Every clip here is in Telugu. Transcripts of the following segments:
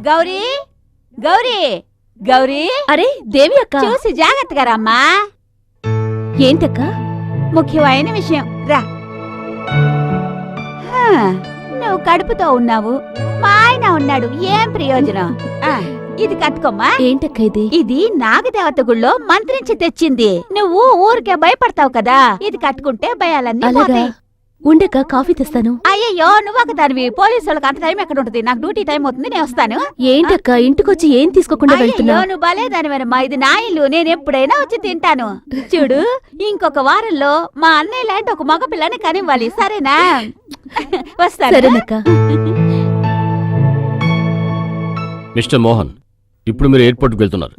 గౌరీ గౌరీ గౌరీ, అరే దేవి అక్క, చూసి జాగ్రత్తగా రమ్మా. ఏంటక్క? ముఖ్యమైన విషయం రా. నువ్వు కడుపుతో ఉన్నావు, మా ఆయన ఉన్నాడు, ఏం ప్రయోజనం? ఇది కట్టుకోమ్మా. ఏంటక్క ఇది? ఇది నాగదేవత గుళ్ళో మంత్రించి తెచ్చింది. నువ్వు ఊరికే భయపడతావు కదా, ఇది కట్టుకుంటే భయాలన్నీ పోతాయి. ఉండక కాఫీ తెస్తాను. అయ్యయ్యో, నువ్వు ఒక దానివి. పోలీసు వాళ్ళకి అంత టైం ఎక్కడ ఉంటుంది? నాకు డ్యూటీ టైం అవుతుంది, నేను వస్తాను. ఏంటక్క ఇంటికొచ్చి ఏం తీసుకోకుండా వెళ్తున్నావు? నువ్వు భలేదానివేనమ్మా, ఇది నా ఇల్లు, నేను ఎప్పుడైనా వచ్చి తింటాను. చూడు, ఇంకొక వారంలో మా అన్నయ్య లాంటి ఒక మగ పిల్లని కనివ్వాలి, సరేనా? వస్తాను. మిస్టర్ మోహన్, ఇప్పుడు మీరు ఎయిర్పోర్ట్కి వెళ్తున్నారు.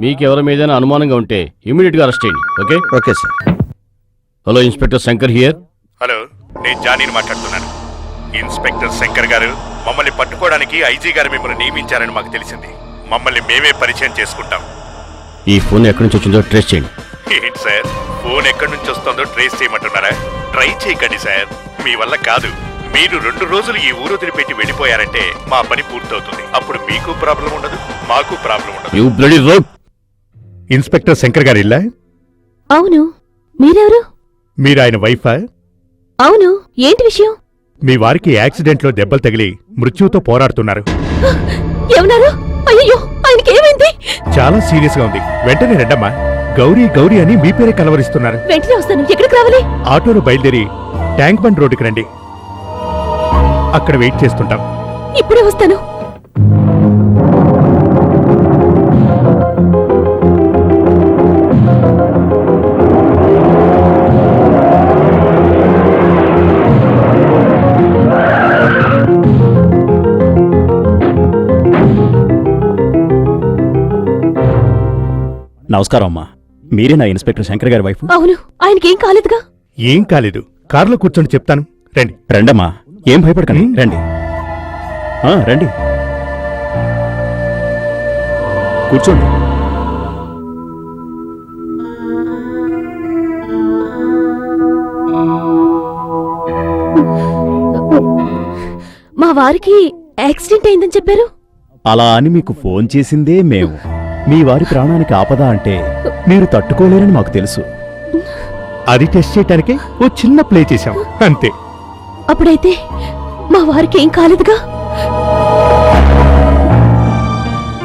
మీకు ఎవరి మీద అనుమానంగా ఉంటే ఇమీడియట్ గా అరెస్ట్ చేయండి. Okay? Okay sir. Hello, inspector Shankar here. Hello, నేను జానీని మాట్లాడుతున్నాను. ఇన్స్పెక్టర్ శంకర్ గారు, మమ్మల్ని పట్టుకోవడానికి ఐజీ గారు మిమ్మల్ని నియమించారని మాకు తెలిసింది. మమ్మల్ని మేమే పరిచయం చేసుకుంటాం. ఈ ఫోన్ ఎక్కడి నుంచి వచ్చిందో ట్రేస్ చేయండి. ఏంటి సార్, ఫోన్ ఎక్కడి నుంచి వస్తుందో ట్రేస్ చేయమంటున్నారా? ట్రై చేయకండి సార్, మీ వల్ల కాదు. మీరు 2 రోజులు ఈ ఊరు వదిలిపెట్టి వెళ్ళిపోయారంటే మా పని పూర్తవుతుంది. అప్పుడు మీకు ప్రాబ్లం ఉండదు, మాకు ప్రాబ్లం ఉండదు. You bloody rogue. Inspector Shankar గారు ఇల్లా? అవును. మీరెవరు? మీరు ఆయన వైఫా? అవును. ఏంటి విషయం? మీ వారికి యాక్సిడెంట్ లో దెబ్బలు తగిలి మృత్యువుతో పోరాడుతున్నారు. ఏమన్నారు? అయ్యో, ఆయనకి ఏమైంది? చాలా సీరియస్ గా ఉంది. వెంటనే రండమ్మా. గౌరీ గౌరీ అని మీ పేరే కలవరిస్తున్నారు. వెంటనే వస్తాను. ఎక్కడికి రావాలి? ఆటోలో బయలుదేరి ట్యాంక్ బండ్ రోడ్డుకి రండి, అక్కడ వెయిట్ చేస్తుంటాం. ఇప్పుడే వస్తాను. నమస్కారం అమ్మా, మీరే నా ఇన్స్పెక్టర్ శంకర్ గారి వైఫ్? అవును. ఆయనకేం కాలేదుగా? ఏం కాలేదు, కారులో కూర్చొని చెప్తాను. రండి. రండమ్మా, ఏం భయపడకండి, రండి. రండి, కూర్చోండి. మా వారికి యాక్సిడెంట్ అయిందని చెప్పారు. అలా అని మీకు ఫోన్ చేసిందే మేము. మీ వారి ప్రాణానికి ఆపద అంటే మీరు తట్టుకోలేరని మాకు తెలుసు. అది టెస్ట్ చేయటానికే ఓ చిన్న ప్లే చేశాం, అంతే. అప్పుడైతే మా వారికి ఏం కాలేదుగా?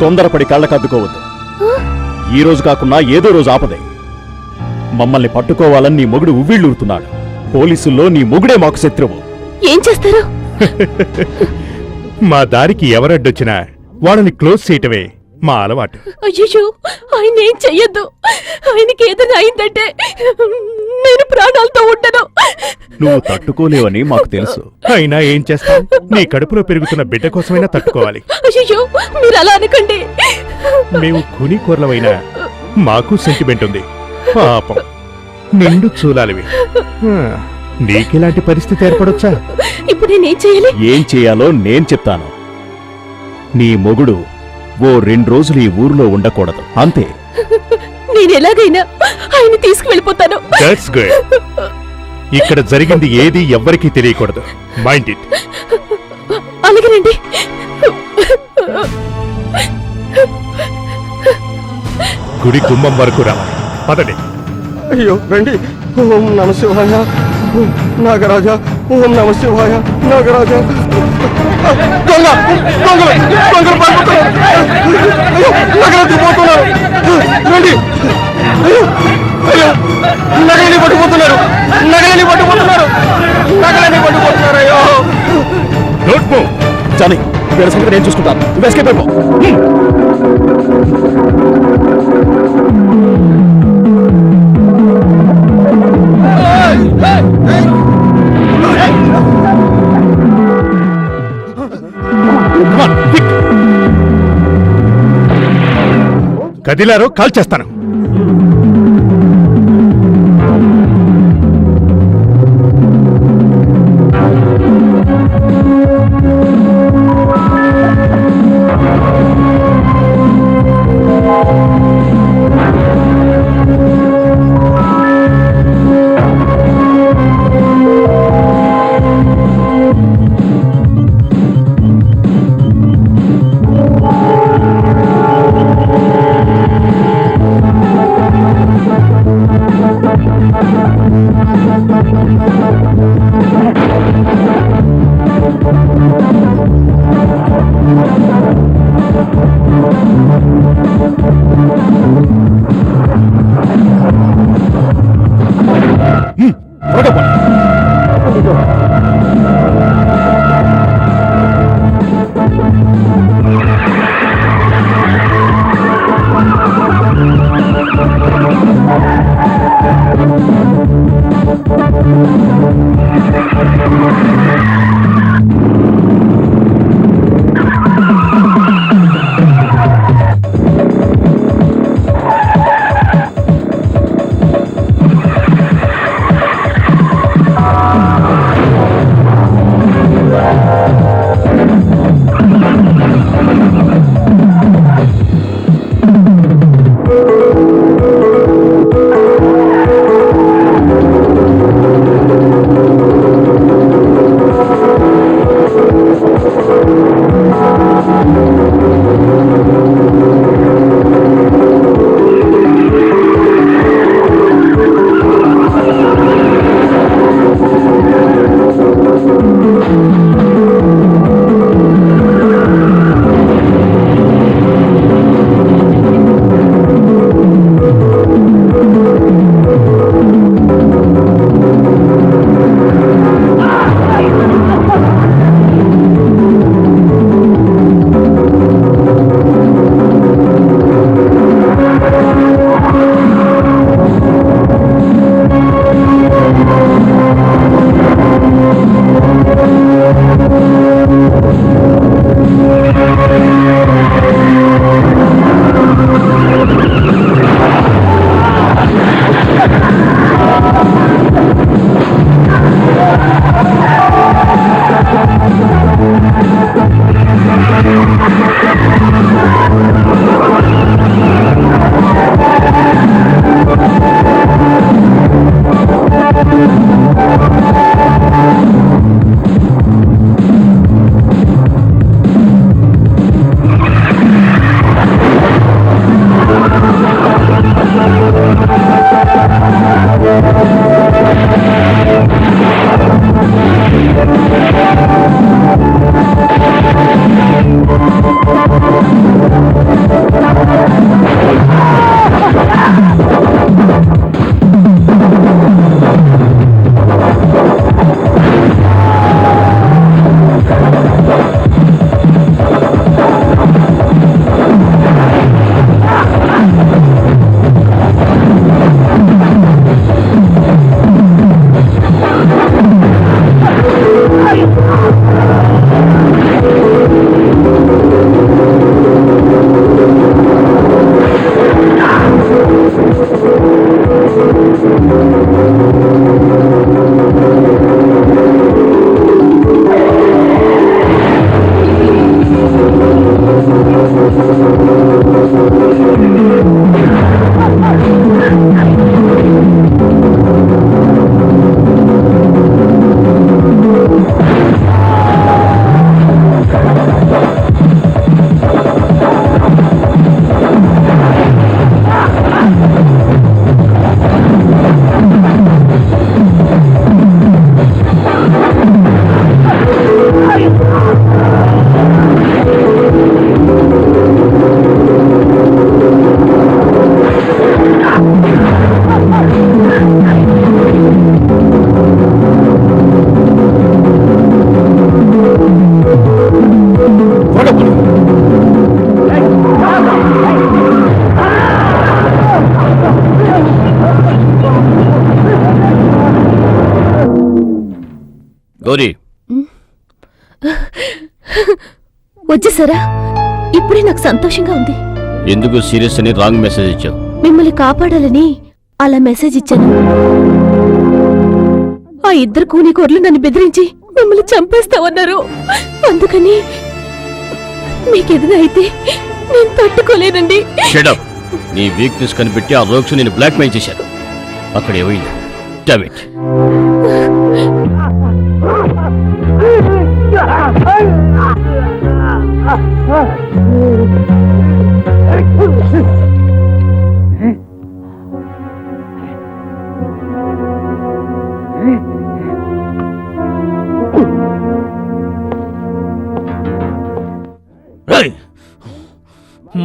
తొందరపడి కళ్ళకద్దుకోవద్దు. ఈ రోజు కాకున్నా ఏదో రోజు ఆపదే. మమ్మల్ని పట్టుకోవాలని నీ మొగుడు ఉవ్విళ్ళూరుతున్నాడు. పోలీసుల్లో నీ మొగుడే మాకు శత్రువు. ఏం చేస్తారు? మా దారికి ఎవరడ్డొచ్చినా వాళ్ళని క్లోజ్ చేయటమే మా అలవాటు. అయ్యో, ఆయన ఏం చెయ్యొద్దు. ఆయనకి ఏదైనా అయిందంటే నేను ప్రాణాలతో ఉండను. నువ్వు తట్టుకోలేవని మాకు తెలుసు. అయినా ఏం చేస్తాం, నీ కడుపులో పెరుగుతున్న బిడ్డ కోసమైనా తట్టుకోవాలి. అయ్యో, మీరు అలా అనకండి. మేము కూనికోర్లమైనా మాకు సెంటిమెంట్ ఉంది. పాపం, నిండు చూలాలివి. నీకెలాంటి పరిస్థితి ఏర్పడొచ్చా? ఇప్పుడు నేనేం చేయాలి? ఏం చేయాలో నేను చెప్తాను. నీ మొగుడు ఓ 2 రోజులు ఈ ఊర్లో ఉండకూడదు, అంతే. నేను ఎలాగైనా ఆయన తీసుకువెళ్ళిపోతాను. That's good. ఇక్కడ జరిగింది ఏది ఎవ్వరికీ తెలియకూడదు. Mind it. అలాగేనండి. గుడి గుమ్మం వరకు రావాలి. పదండి. అయ్యో, రండి. ఓం నమ శివాయ, నాగరాజ. ఓం నమ శివాయ, నాగరాజ. దొంగ దొంగలు దొంగలు పారిపోతున్నారు. అయ్యో, నగరాజు పోతున్నారు. రండి. అయ్యో అయ్యో, నగలని పట్టుకుపోతున్నారు. నగలని పట్టుకుపోతున్నారు. నగలని పట్టుకుపోతున్నారు. అయ్యో, డోంట్ మూవ్. జానీ, వీళ్ళ సంగతి నేను చూసుకుంటాను. నువ్వు ఎస్కేప్ అయిపో. కదిలారో కాల్ చేస్తాను. గౌరీ, వచ్చేసారా? ఇప్పుడే నాకు సంతోషంగా ఉంది. ఎందుకు సీరియస్ అని రాంగ్ మెసేజ్ ఇచ్చావు? మిమ్మల్ని కాపాడాలని అలా మెసేజ్ ఇచ్చాను. ఆ ఇద్దరు కూనికోర్లు నన్ను బెదిరించి మిమ్మల్ని చంపేస్తామన్నారు. అందుకని మీకేదైనా అయితే నేను తట్టుకోలేనండి. Shut up. నీ వీక్నెస్ కనిపెట్టి ఆ రోగ్స్ నేను బ్లాక్మెయిల్ చేశాను. అక్కడ ఏమైంది? Damn it.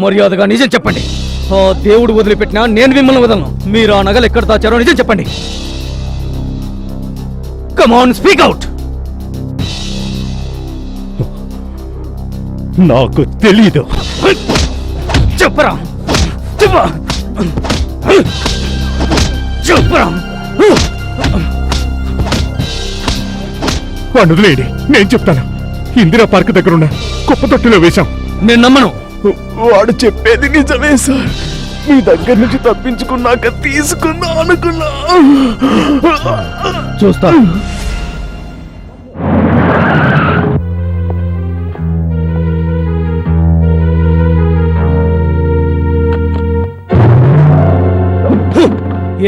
మర్యాదగా నిజం చెప్పండి. ఆ దేవుడు వదిలిపెట్టినా నేను మిమ్మల్ని వదలను. మీరు ఆ నగలు ఎక్కడ దాచారో నిజం చెప్పండి. Come on, speak out. నాకు తెలీదు. చెప్పరా చెప్పరా చెప్పరా. వాడిని వదిలేయండి, నేను చెప్తాను. ఇందిరా పార్క్ దగ్గర ఉన్న కుప్ప తొట్టిలో వేశాం. నేను నమ్మను. వాడు చెప్పేది నిజమే సార్. మీ దగ్గర నుంచి తప్పించుకున్నాక తీసుకుందాం అనుకున్నా. చూస్తా.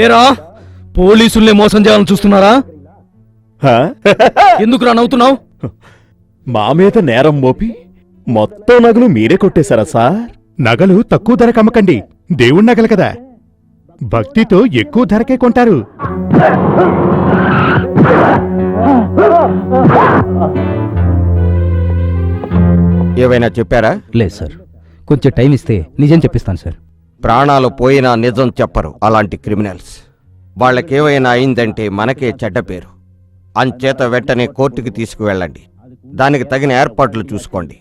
ఏరా పోలీసుల్ని మోసం చేయాలని చూస్తున్నారా? ఎందుకురా నవ్వుతున్నావు? మా మీద నేరం మోపి మొత్తం నగలు మీరే కొట్టేశారా సార్? నగలు తక్కువ ధరకు అమ్మకండి, దేవుడి నగలు కదా. భక్తితో ఎక్కువ ధరకే కొంటారు. ఏవైనా చెప్పారా? లేదు సార్, కొంచెం టైం ఇస్తే నిజం చెప్పిస్తాను సార్. ప్రాణాలు పోయినా నిజం చెప్పరు అలాంటి క్రిమినల్స్. వాళ్ళకేమైనా అయిందంటే మనకే చెడ్డ పేరు. అంచేత వెంటనే కోర్టుకి తీసుకువెళ్ళండి. దానికి తగిన ఏర్పాట్లు చూసుకోండి.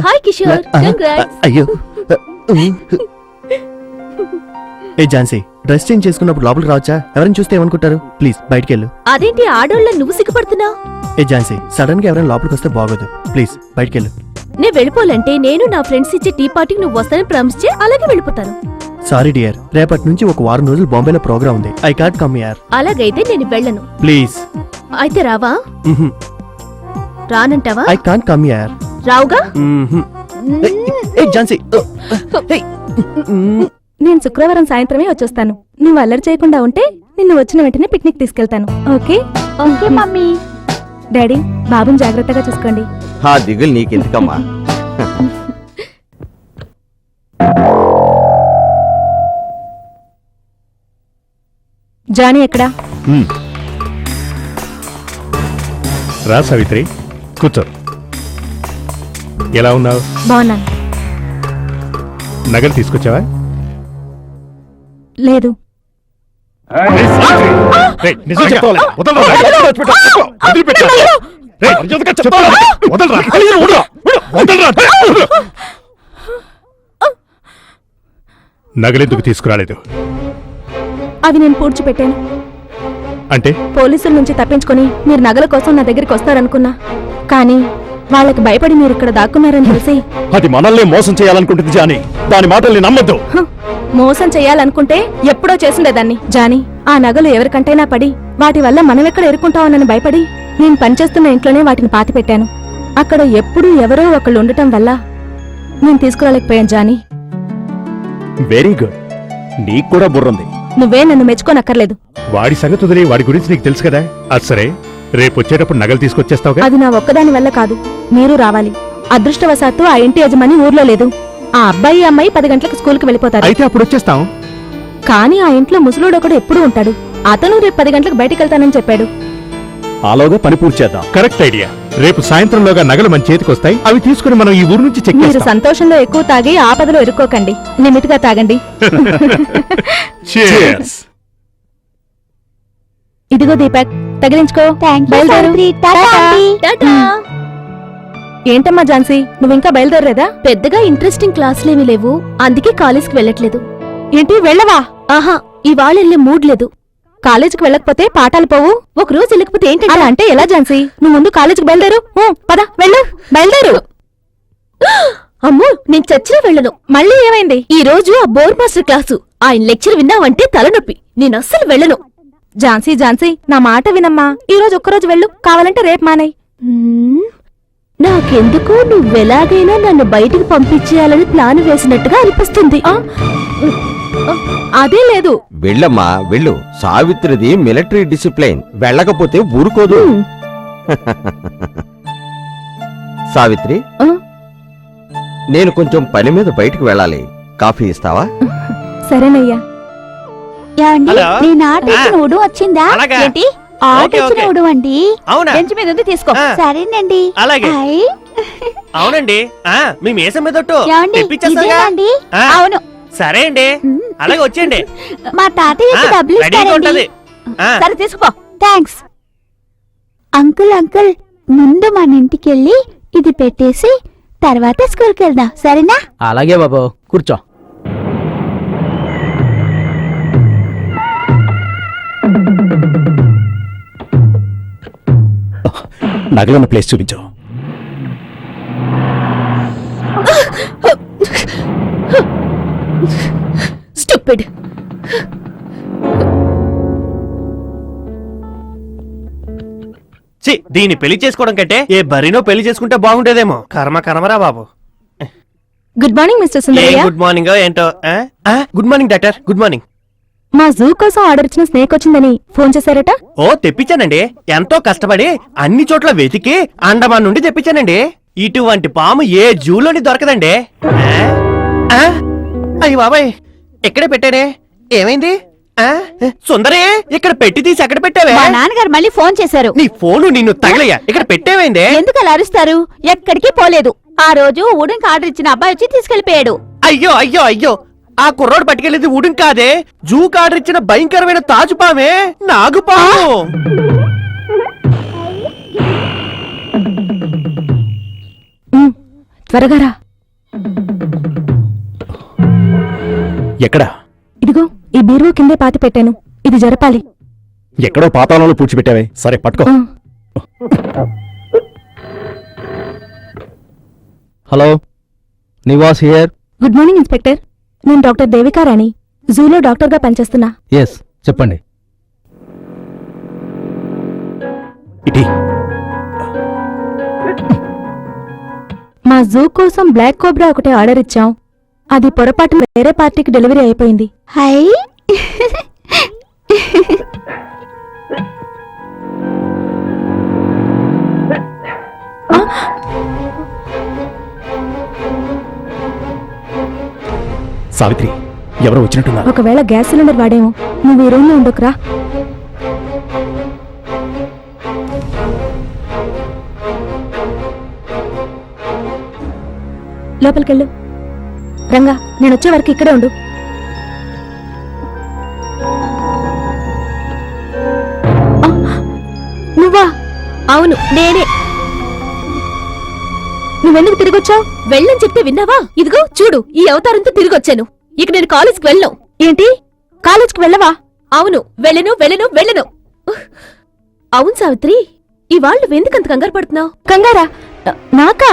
Hi Kishore, congrats. అయ్యో ఏ ఝాన్సీ, డ్రెస్ చేంజ్ చేసుకున్నప్పుడు లోపలికి రావచ్చా? ఎవరైనా చూస్తే ఏమనుకుంటారు? ప్లీజ్ బయటికి వెళ్ళు. అదేంటి ఆడోళ్ళ నువ్వు సిగ్గుపడుతున్నావు? ఏ ఝాన్సీ, సడన్ గా ఎవరైనా లోపలికి వస్తే బాగోదు. ప్లీజ్ బయటికి వెళ్ళు. నేను వెళ్ళిపోవాలంటే నేను నా ఫ్రెండ్స్ ఇచ్చే టీ పార్టీకి నువ్వు వస్తానని ప్రామిస్ చే, అలాగే వెళ్ళిపోతాను. సారీ డియర్, రేపటి నుంచి ఒక వారం రోజులు బాంబేలో ప్రోగ్రామ్ ఉంది. I can't come here. అలాగైతే నేను వెళ్ళను. ప్లీజ్. అయితే రావా? రానంటావా? I can't come here. రావుగా? ఏ ఝాన్సీ, నేను శుక్రవారం సాయంత్రమే వచ్చేస్తాను. నువ్వు అల్లరి చేయకుండా ఉంటే నిన్ను వచ్చిన వెంటనే పిక్నిక్ తీసుకెళ్తాను. ఓకే? Okay mummy. డాడీ, బాబుని జాగ్రత్తగా చూసుకోండి. ఆ దిగులు నీకెందుకమ్మా? జానీ ఎక్కడా? రా సావిత్రి, కూర్చో. ఎలా ఉన్నావు? బాగున్నాను. నగలు తీసుకొచ్చావా? లేదు. రేయ్, నిజం చెప్తావా? వదలరా. వదిలిపెట్టు. రేయ్, మర్యాదగా చెప్తావా? వదలరా. వదలరా. నగలెందుకు తీసుకురాలేదు? అవి నేను పూడ్చిపెట్టాను. అంటే పోలీసుల నుంచి తప్పించుకొని మీరు నగల కోసం నా దగ్గరికి వస్తారనుకున్నా, కానీ వాళ్ళకి భయపడి మీరు ఇక్కడ దాక్కున్నారని తెలిసి. అది మనల్ని మోసం చేయాలనుకుంటుంది జానీ. దాని మాటల్ని నమ్మద్దు. మోసం చేయాలనుకుంటే ఎప్పుడో చేసుండేదాన్ని. జానీ, ఆ నగలు ఎవరికంటైనా పడి వాటి వల్ల మనమెక్కడ ఎరుకుంటామోనని భయపడి నేను పనిచేస్తున్న ఇంట్లోనే వాటిని పాతిపెట్టాను. అక్కడ ఎప్పుడూ ఎవరో ఒకళ్ళు ఉండటం వల్ల నేను తీసుకురాలేకపోయాను జానీ. Very good. నీకు కూడా బుర్రంది. నువ్వే నన్ను మెచ్చుకోనక్కర్లేదు. వాడి సంగతి వదిలే, వాడి గురించి నీకు తెలుసు కదా. అది సరే, రేపు వచ్చేటప్పుడు నగలు తీసుకొచ్చేస్తావుగా? అది నా ఒక్కదాని వల్ల కాదు, మీరు రావాలి. అదృష్టవశాత్తు ఆ ఇంటి యజమాని ఊర్లో లేదు. ఆ అబ్బాయి అమ్మాయి 10 గంటలకు స్కూల్కి వెళ్ళిపోతారు. అయితే అప్పుడు వచ్చేస్తాం. కానీ ఆ ఇంట్లో ముసలోడొకడు ఎప్పుడూ ఉంటాడు. అతను రేపు 10 గంటలకు బయటికి వెళ్తానని చెప్పాడు. ఆలోగా పని పూర్తి చేద్దాం. Correct idea. రేపు సాయంత్రంలోగా నగలు మన చేతికి వస్తాయి. అవి తీసుకుని మనం ఈ ఊరు నుంచి చెక్ మీరు చేస్తాం. సంతోషంలో ఎక్కువ తాగి ఆపదలో ఇరుక్కోకండి. లిమిట్ గా తాగండి. Cheers. ఇదిగో దీపక్, తగిలించుకో. థ్యాంక్ యూ బయలుదేరు. సావిత్రి. టాటా ఆంటీ. టాటా. ఏంటమ్మా ఝాన్సీ, నువ్వు ఇంకా బయలుదేరలేదా? పెద్దగా ఇంట్రెస్టింగ్ క్లాసులేమీ లేవు, అందుకే కాలేజ్కి వెళ్ళట్లేదు. ఏంటి, వెళ్ళవా? ఆహా, ఇవాళ వెళ్ళే మూడ్ లేదు. కాలేజీకి వెళ్ళకపోతే పాఠాలు పోవు. ఒక రోజు వెళ్ళకపోతే ఏంటంటే? అలా అంటే ఎలా ఝాన్సీ? నువ్వు ముందు కాలేజీకి బయలుదేరు. పద, వెళ్ళు, బయలుదేరు. అమ్మో, నేను చచ్చినా వెళ్ళను. మళ్ళీ ఏమైంది? ఈ రోజు ఆ బోర్ మాస్టర్ క్లాసు, ఆయన లెక్చర్ విన్నావంటే తలనొప్పి. నేను అస్సలు వెళ్ళను. ఝాన్సీ, ఝాన్సీ, నా మాట వినమ్మా. ఈ రోజు ఒక్కరోజు వెళ్ళు, కావాలంటే రేపు మానేయ్. నాకెందుకు నువ్వెలాగైనా నన్ను బయటికి పంపించేయాలని ప్లాన్ వేసినట్టుగా అనిపిస్తుంది. అదే లేదు. వెళ్ళమ్మా వెళ్ళు. సావిత్రిది మిలిటరీ డిసిప్లైన్, వెళ్ళకపోతే ఊరుకోదు. సావిత్రి, ఆ? నేను కొంచెం పని మీద బయటికి వెళ్ళాలి. కాఫీ ఇస్తావా? సరేనయ్యా. ఏమండి హలో? నేను ఆర్డర్ ఇచ్చిన ఉడు వచ్చిందా? అలాగా? ఏంటి ఆర్డర్ ఇచ్చిన ఓకే. ఉడు అండి? అవునా? బెంచ్ మీద ఉంది, తీసుకో. ఆ. సరేనండి. అలాగే. హాయ్. అవునండి. మీ మీసం మీద ఏమండి తెప్పించేస్తాగా. ఇదేనండి? ఆ. అవును. సరే అండి, అలాగే వచ్చేయండి. మా తాతయ్యకి డబ్బులు రెడీగా ఇస్తారండి. ఉంటది. ఆ. సరే తీసుకో. థ్యాంక్స్. అంకుల్ అంకుల్, ముందు మన ఇంటికి వెళ్ళి ఇది పెట్టేసి తర్వాత స్కూల్కి వెళ్దాం, సరేనా? అలాగే బాబు, కూర్చో. నగలున్న ప్లేస్ చూపించు. స్టూపిడ్. దీన్ని పెళ్లి చేసుకోవడం కంటే ఏ బరినో పెళ్లి చేసుకుంటే బాగుండేదేమో. కర్మ కర్మరా బాబు. గుడ్ మార్నింగ్ మిస్టర్ ఏ సుందరయ్య. గుడ్ మార్నింగ్ ఏంటో. Good morning doctor. Good morning. మా జూ కోసం ఆర్డర్ ఇచ్చిన స్నేక్ వచ్చిందని ఫోన్ చేశారట. ఓ తెప్పించానండి. ఎంతో కష్టపడి అన్ని చోట్ల వెతికి అండమాన్ నుండి తెప్పించానండి. ఇటువంటి పాము ఏ జూలోని దొరకదండి. అయ్యి బాబాయ్, ఎక్కడే పెట్టానే? ఏమైంది? సుందరే, ఇక్కడ పెట్టి తీసి ఎక్కడ పెట్టావే? మా నాన్నగారు మళ్ళీ ఫోన్ చేశారు. నీ ఫోను నిన్ను తగలయ్యా. ఇక్కడ పెట్టేవేందే? ఎందుకు అలా అరుస్తారు? ఎక్కడికి పోలేదు. ఆ రోజు ఉడంకి ఆర్డర్ ఇచ్చిన అబ్బాయి వచ్చి తీసుకెళ్లిపోయాడు. అయ్యో అయ్యో అయ్యో, ఆ కుర్రోడు పట్టుకెళ్ళేది ఉడుం కాదే, జూకి ఆర్డర్ ఇచ్చిన భయంకరమైన తాజుపామే, నాగుపాము. త్వరగా రా. ఎక్కడా? ఇదిగో ఈ బీరువా కిందే పాతి పెట్టాను. ఇది జరపాలి. ఎక్కడో పాతాళంలో పూడ్చిపెట్టావే. సరే పట్టుకో. ఆ. Hello, Nivas here. Good morning inspector. నేను డాక్టర్ దేవికారాణి, జూలో డాక్టర్గా పనిచేస్తున్నా. ఎస్, చెప్పండి. ఇటీ. మా జూ కోసం బ్లాక్ కోబ్రా ఒకటి ఆర్డర్ ఇచ్చాం. అది పొరపాటున వేరే పార్టీకి డెలివరీ అయిపోయింది. హై. సావిత్రి, ఎవరో వచ్చినట్టున్నారు. ఒకవేళ గ్యాస్ సిలిండర్ వాడేమో. నువ్వు ఈ రూమ్ లో ఉండకురా. లోపలికెళ్ళు. రంగా, నేను వచ్చే వరకు ఇక్కడే ఉండు. ఆ, నువ్వా? అవును, నేనే. నువ్వెందుకు తిరిగొచ్చావు? వెళ్ళని చెప్తే విన్నావా? ఇదిగో చూడు, ఈ అవతారంతో తిరిగొచ్చాను. ఇక నేను కాలేజ్కి వెళ్ళను. ఏంటి, కాలేజ్కి వెళ్ళవా? అవును, వెళ్ళను వెళ్ళను వెళ్ళను. అవును సావిత్రి, ఇవాళ నువ్వెందుకంత కంగారు పడుతున్నావు? కంగారా? నాకా?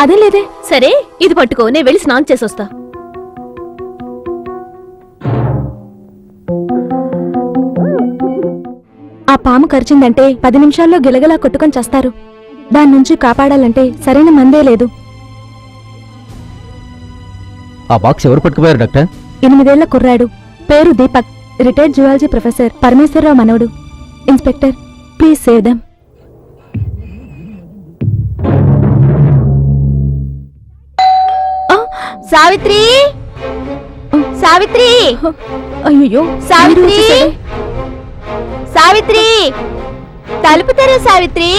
అదే లేదే. సరే, ఇది పట్టుకో, నేను వెళ్ళి స్నానం చేసొస్తా. ఆ పాము కరిచిందంటే 10 నిమిషాల్లో గిలగలా కొట్టుకొని చస్తారు. దాని నుంచి కాపాడాలంటే సరైన మందే లేదు. ఆ బాక్స్ ఎవరు పట్టుకుపోయారు డాక్టర్? 8 ఏళ్ల కుర్రాడు, పేరు Deepak, retired zoology professor, Parameswararao మనవడు. Inspector, please save them. Savitri, Savitri, అయ్యో, సావిత్రి, సావిత్రి, తలుపు తెరు సావిత్రి.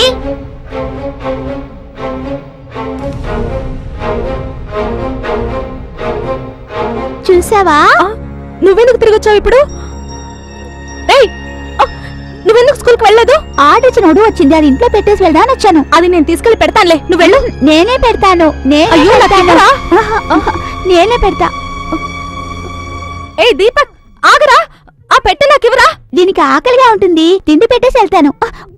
చూసావా? నువ్వెందుకు తిరిగొచ్చావు ఇప్పుడు? ఏయ్, నువ్వెందుకు స్కూల్కి వెళ్ళలేదు? ఆర్డర్ ఇచ్చిన ఉడు వచ్చింది, అది ఇంట్లో పెట్టేసి వెళ్దాని వచ్చాను. అది నేను తీసుకెళ్లి పెడతానులే, నువ్వు వెళ్ళు. నేనే పెడతాను. అయ్యో, నాకు పెడతాను. ఇవ్వరా? నేనే పెడతా. ఏ దీపక్, ఆగరా. ఆ పెట్టె నాకివ్వరా. దీనికి ఆకలిగా ఉంటుంది, తిండి పెట్టేసి వెళ్తాను.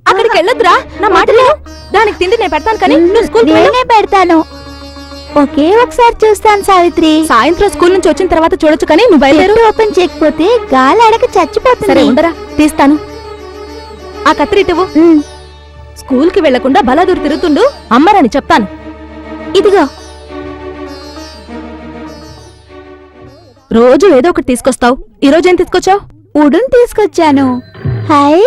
అక్కడికి వెళ్ళొద్దురా, నా మాట విను. దానికి తిండి నేను పెడతాను, కానీ నువ్వు స్కూల్కి వెళ్ళు. నేనే పెడతాను. ఒకే ఒకసారి చూస్తాను సావిత్రి. సాయంత్రం స్కూల్ నుంచి వచ్చిన తర్వాత చూడొచ్చు, కానీ నువ్వు బయలుదేరు. పెట్టె ఓపెన్ చేయకపోతే గాలి అడగ సరే చచ్చిపోతుంది. ఉండరా, తీస్తాను. ఆ కత్తిరిటువు. స్కూల్కి వెళ్లకుండా బలాదూరు తిరుగుతుండు, అమ్మరని చెప్తాను. ఇదిగో. రోజు ఏదో ఒకటి తీసుకొస్తావు. ఈ రోజు ఏం తీసుకొచ్చావు? ఉడున్ తీసుకొచ్చాను. హాయ్.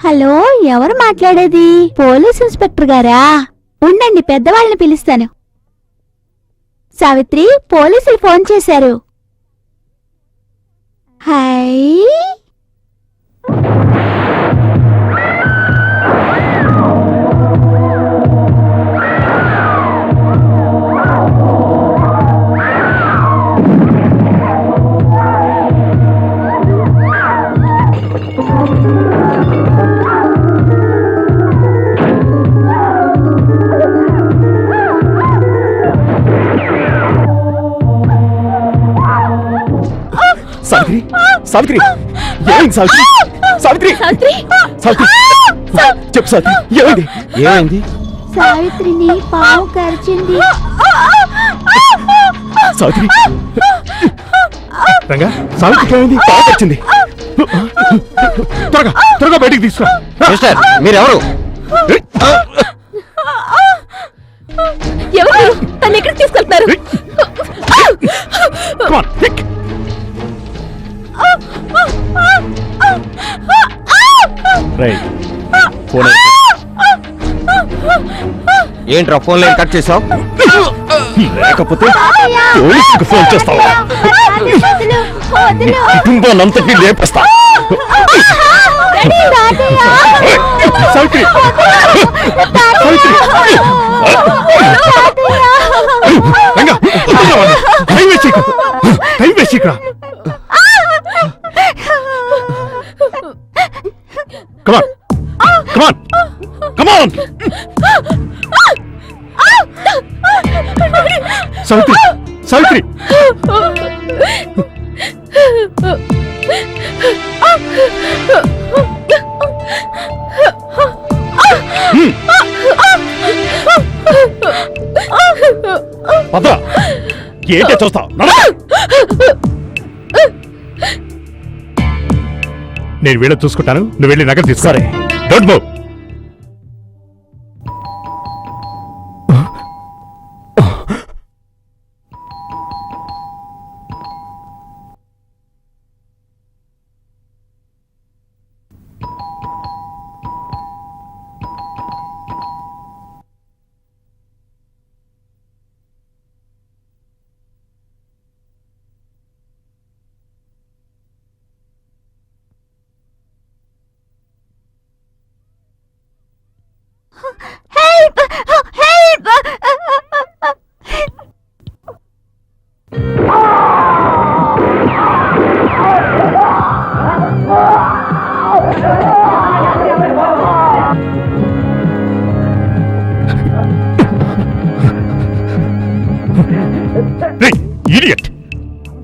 హలో, ఎవరు మాట్లాడేది? పోలీస్ ఇన్స్పెక్టర్ గారా? ఉండండి, పెద్దవాళ్ళని పిలుస్తాను. సావిత్రి, పోలీసులు ఫోన్ చేశారు. హాయ్. సావిత్రి, సావిత్రి, ఏమైంది సావిత్రి? సావిత్రి, సావిత్రి, చెప్పు సావిత్రి, ఏమైంది? ఏమైంది? సావిత్రిని పావు కరిచింది. సావిత్రి, రంగా, సావిత్రికి ఏమైంది? పావు వచ్చింది. త్వరగా త్వరగా బయటికి తీసుకురా. మిస్టర్, మీరెవరు? ఎవరు తను ఎక్కడికి తీసుకెళ్తున్నారు? Come on, quick. రేయ్, ఫోన్ ఏంట్రా ఫోన్ లైన్ కట్ చేసావు? లేకపోతే పోలీసులకు ఫోన్ చేస్తావా? కుటుంబాన్నంతటి లేపేస్తా. సావిత్రి, సావిత్రి, రంగా, టైం వేసికు, టైం వేసికురా. Come on, come on, come on. Savitri, Savitri, పద, ఏంటే చూస్తావు? నేను వీళ్ళ చూసుకుంటాను, నువ్వు వెళ్ళి నగర తీసుకోరే. Don't move. Help! Help! Idiot,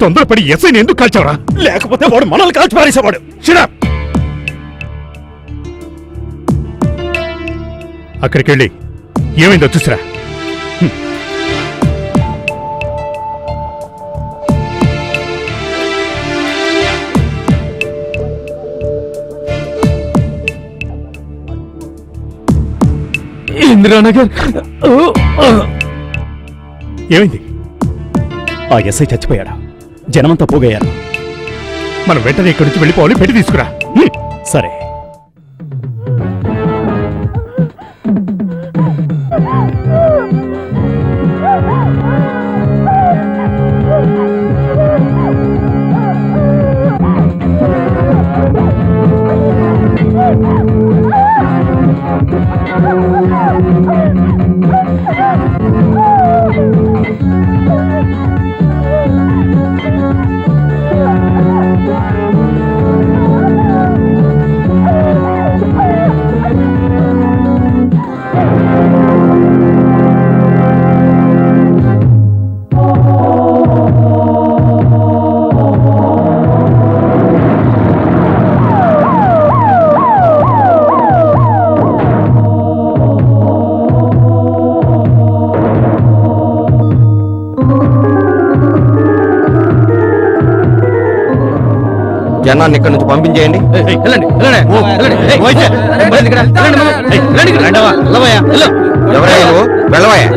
తొందరపడి ఎస్ఐని ఎందుకు కాల్చావరా? లేకపోతే వాడు మనల్ని కాల్చి పారేసేవాడు. Shut up! అక్కడికి వెళ్ళి ఏమైందో చూసిరా. ఇందిరానగర్. ఏమైంది? ఆ ఎస్ఐ చచ్చిపోయాడా? జనమంతా పోగయ్యారు. మనం వెంటనే ఇక్కడి నుంచి వెళ్ళిపోవాలి. పెట్టి తీసుకురా. సరే. జనాన్ని ఇక్కడి నుంచి పంపించేయండి. ఎవరయ్యా నువ్వు? వెళ్ళవయ్యా.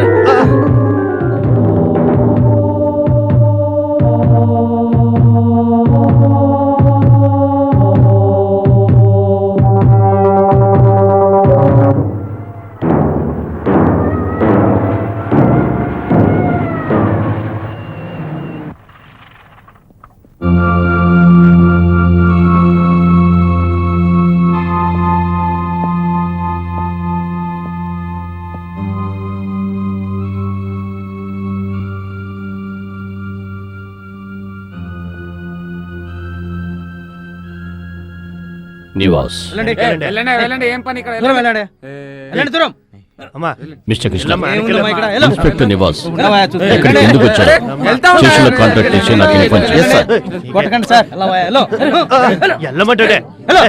నివాస్. దూరం వెళ్ళండి. వెళ్ళండి దూరం. అమ్మా మిస్టర్ కృష్ణ, ఏముందమ్మా ఇక్కడ? వెళ్ళు. ఇన్స్పెక్టర్ నివాస్ ఉన్నావా? చూసి ఎక్కడికి ఎందుకు వచ్చారు? స్టేషన్లో కాంటాక్ట్ చేసి నాకు ఇన్ఫార్మ్ చేయండి. కొట్టకండి సార్. వెళ్ళవా? వెళ్ళు. ఎల్లమంటే వెళ్ళు.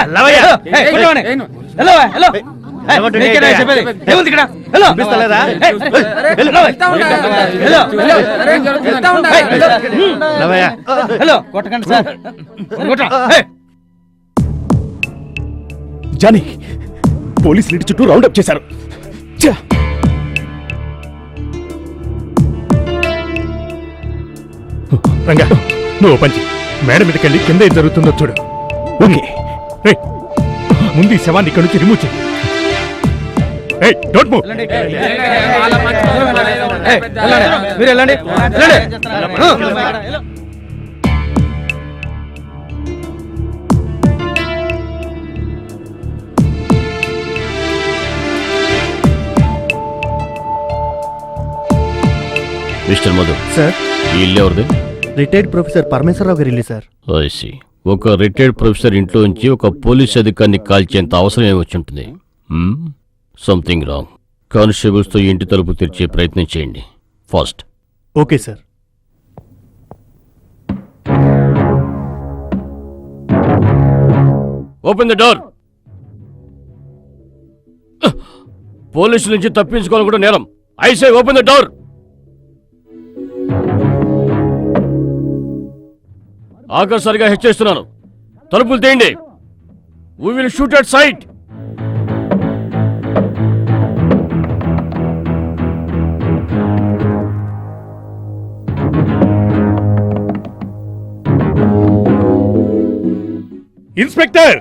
ఎల్లవయ్యా. ఏయ్, కొట్టమని. వెళ్ళవా? వెళ్ళు. ఏయ్, నీకేనా చెప్పేది? ఏముంది ఇక్కడ? వెళ్ళు. పంపిస్తలేదా? ఏయ్, వెళ్ళు. వెళ్ళు. ఎల్లవయ్యా. వెళ్ళు. కొట్టకండి సార్. కొట్టరా. ఏయ్. జానీ, పోలీసులు ఇంటి చుట్టూ రౌండప్ చేశారు. ఛ! రంగా, నువ్వు పంచి మేడ మీదకెళ్ళి కింద ఏం జరుగుతుందో చూడు. ఓకే. రేయ్, ముందు ఈ శవాన్ని ఇక్కడి నుంచి రిమూవ్ చేయి. ఏయ్, డోంట్ మూవ్. ఏయ్, వెళ్ళండి. మీరు వెళ్ళండి. వెళ్ళండి. మిస్టర్ మధు, సార్, ఈ ఇల్లు ఎవరిది? రిటైర్డ్ ప్రొఫెసర్ పరమేశ్వరరావు గారి ఇల్లు సార్. I see. ఒక రిటైర్డ్ ప్రొఫెసర్ ఇంట్లో నుంచి ఒక పోలీస్ అధికారిని కాల్చేంత అవసరం ఏమొచ్చి ఉంటుంది? Something wrong. కానిస్టేబుల్స్తో ఈ ఇంటి తలుపు తెరిచే ప్రయత్నం చేయండి. Fast. Okay sir. Open the door. పోలీసుల నుంచి తప్పించుకోవాలి కూడా నేరం. I say open the door. ఆఖరిసారిగా హెచ్చరిస్తున్నాను, తలుపులు తీయండి. We will shoot at sight. Inspector,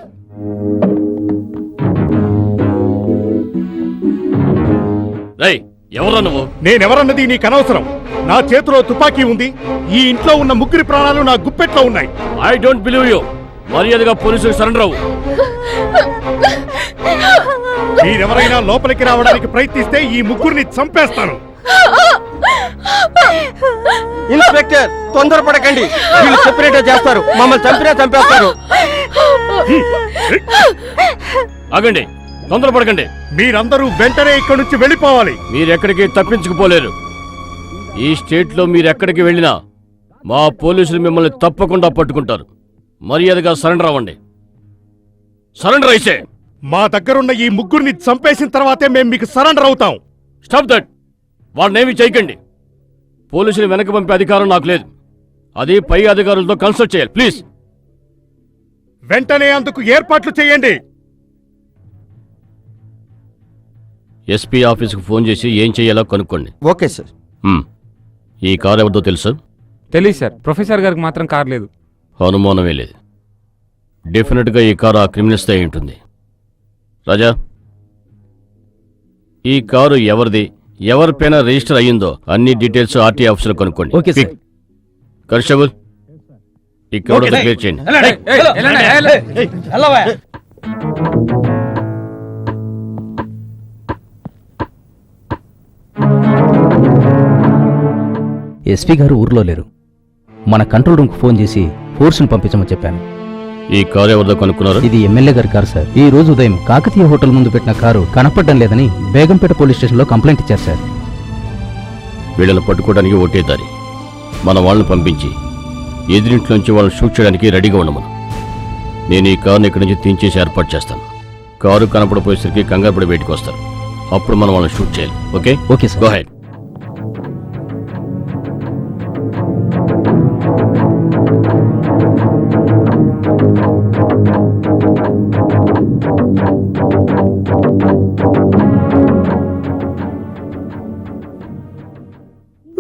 రై, ఎవరా నువ్వు? నేనెవరన్నది నీకు అనవసరం. నా చేతిలో తుపాకీ ఉంది. ఈ ఇంట్లో ఉన్న ముగ్గురి ప్రాణాలు నా గుప్పెట్లో ఉన్నాయి. I don't believe you. మర్యాదగా పోలీసులకు సరెండర్ అవ్వు. మీరెవరైనా లోపలికి రావడానికి ప్రయత్నిస్తే ఈ ముగ్గురిని చంపేస్తాను. ఇన్స్పెక్టర్, తొందరపడకండి. వీళ్ళు సెపరేట్ చేస్తారు. మమ్మల్ని చంపినా చంపేస్తారు. ఆగండి, తొందరపడకండి. మీరందరూ వెంటనే ఇక్కడి నుంచి వెళ్ళిపోవాలి. మీరెక్కడికి తప్పించుకుపోలేరు. ఈ స్టేట్లో మీరెక్కడికి వెళ్ళినా మా పోలీసులు మిమ్మల్ని తప్పకుండా పట్టుకుంటారు. మర్యాదగా సరెండర్ అవ్వండి. సరెండర్ అయితే మా దగ్గరున్న ఈ ముగ్గురిని చంపేసిన తర్వాతే మేము మీకు సరెండర్ అవుతాం. Stop that. వాళ్ళనేమి చేయకండి. పోలీసులు వెనక పంపే అధికారం నాకు లేదు. అది పై అధికారులతో కన్సల్ట్ చేయాలి. ప్లీజ్. వెంటనే అందుకు ఏర్పాట్లు చేయండి. ఎస్పీ ఆఫీస్కు ఫోన్ చేసి ఏం చేయాలో కనుక్కోండి. Okay sir. ఈ కారు ఎవరిదో తెలుసు? తెలియదు సార్. ప్రొఫెసర్ గారికి మాత్రం కార్ లేదు. అనుమానమే లేదు. డెఫినెట్గా ఈ కారు ఆ క్రిమినల్స్తో అయి ఉంటుంది. రాజా, ఈ కారు ఎవరిది, ఎవరి పైన రిజిస్టర్ అయ్యిందో అన్ని డీటెయిల్స్ ఆర్టీ ఆఫీసులో కనుక్కోండి. Okay sir. కానిస్టేబుల్, ఈ కారు క్లియర్ చేయండి. వెళ్ళవా? ఎస్పీ గారు ఊర్లో లేరు. మన కంట్రోల్ రూమ్కి ఫోన్ చేసి ఫోర్స్ను పంపించమని చెప్పాను. ఈ కారు ఎవరిదో కనుక్కున్నారు? ఇది ఎమ్మెల్యే గారి కారు సార్. ఈ రోజు ఉదయం కాకతీయ హోటల్ ముందు పెట్టిన కారు కనపడడం లేదని బేగంపేట పోలీస్ స్టేషన్లో కంప్లైంట్ ఇచ్చారు సార్. వీళ్ళని పట్టుకోవడానికి ఒకటే దారి. మన వాళ్ళని పంపించి ఎదురింట్లోంచి వాళ్ళని షూట్ చేయడానికి రెడీగా ఉండమను. నేను ఈ కారుని ఇక్కడి నుంచి తీయించేసి ఏర్పాటు చేస్తాను. కారు కనపడిపోయేసరికి కంగారు పడి బయటకు వస్తారు. అప్పుడు మనం వాళ్ళని షూట్ చేయాలి. Okay? Okay sir. Go head.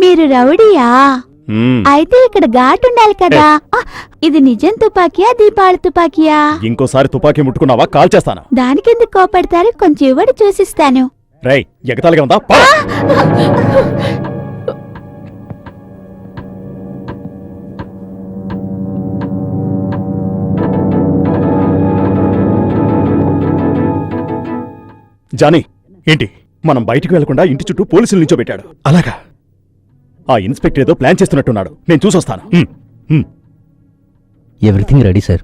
మీరు రౌడీయా? అయితే ఇక్కడ ఘాట్ ఉండాలి కదా. ఇది నిజం తుపాకీయా, దీపావళి తుపాకీయా? ఇంకోసారి తుపాకీ ముట్టుకున్నావా కాల్ చేస్తాను. దానికెందుకు కోపడతారు? కొంచెం ఇవ్వడి చూసిస్తాను. రేయ్, ఎగతాళిగా ఉందా? పో. జానీ, ఏంటి? మనం బయటికి వెళ్లకుండా ఇంటి చుట్టూ పోలీసులు నిల్చోబెట్టాడు. అలాగా? ఆ ఇన్స్పెక్టర్ ఏదో ప్లాన్ చేస్తున్నట్టున్నాడు. నేను చూసొస్తాను. Everything ready sir.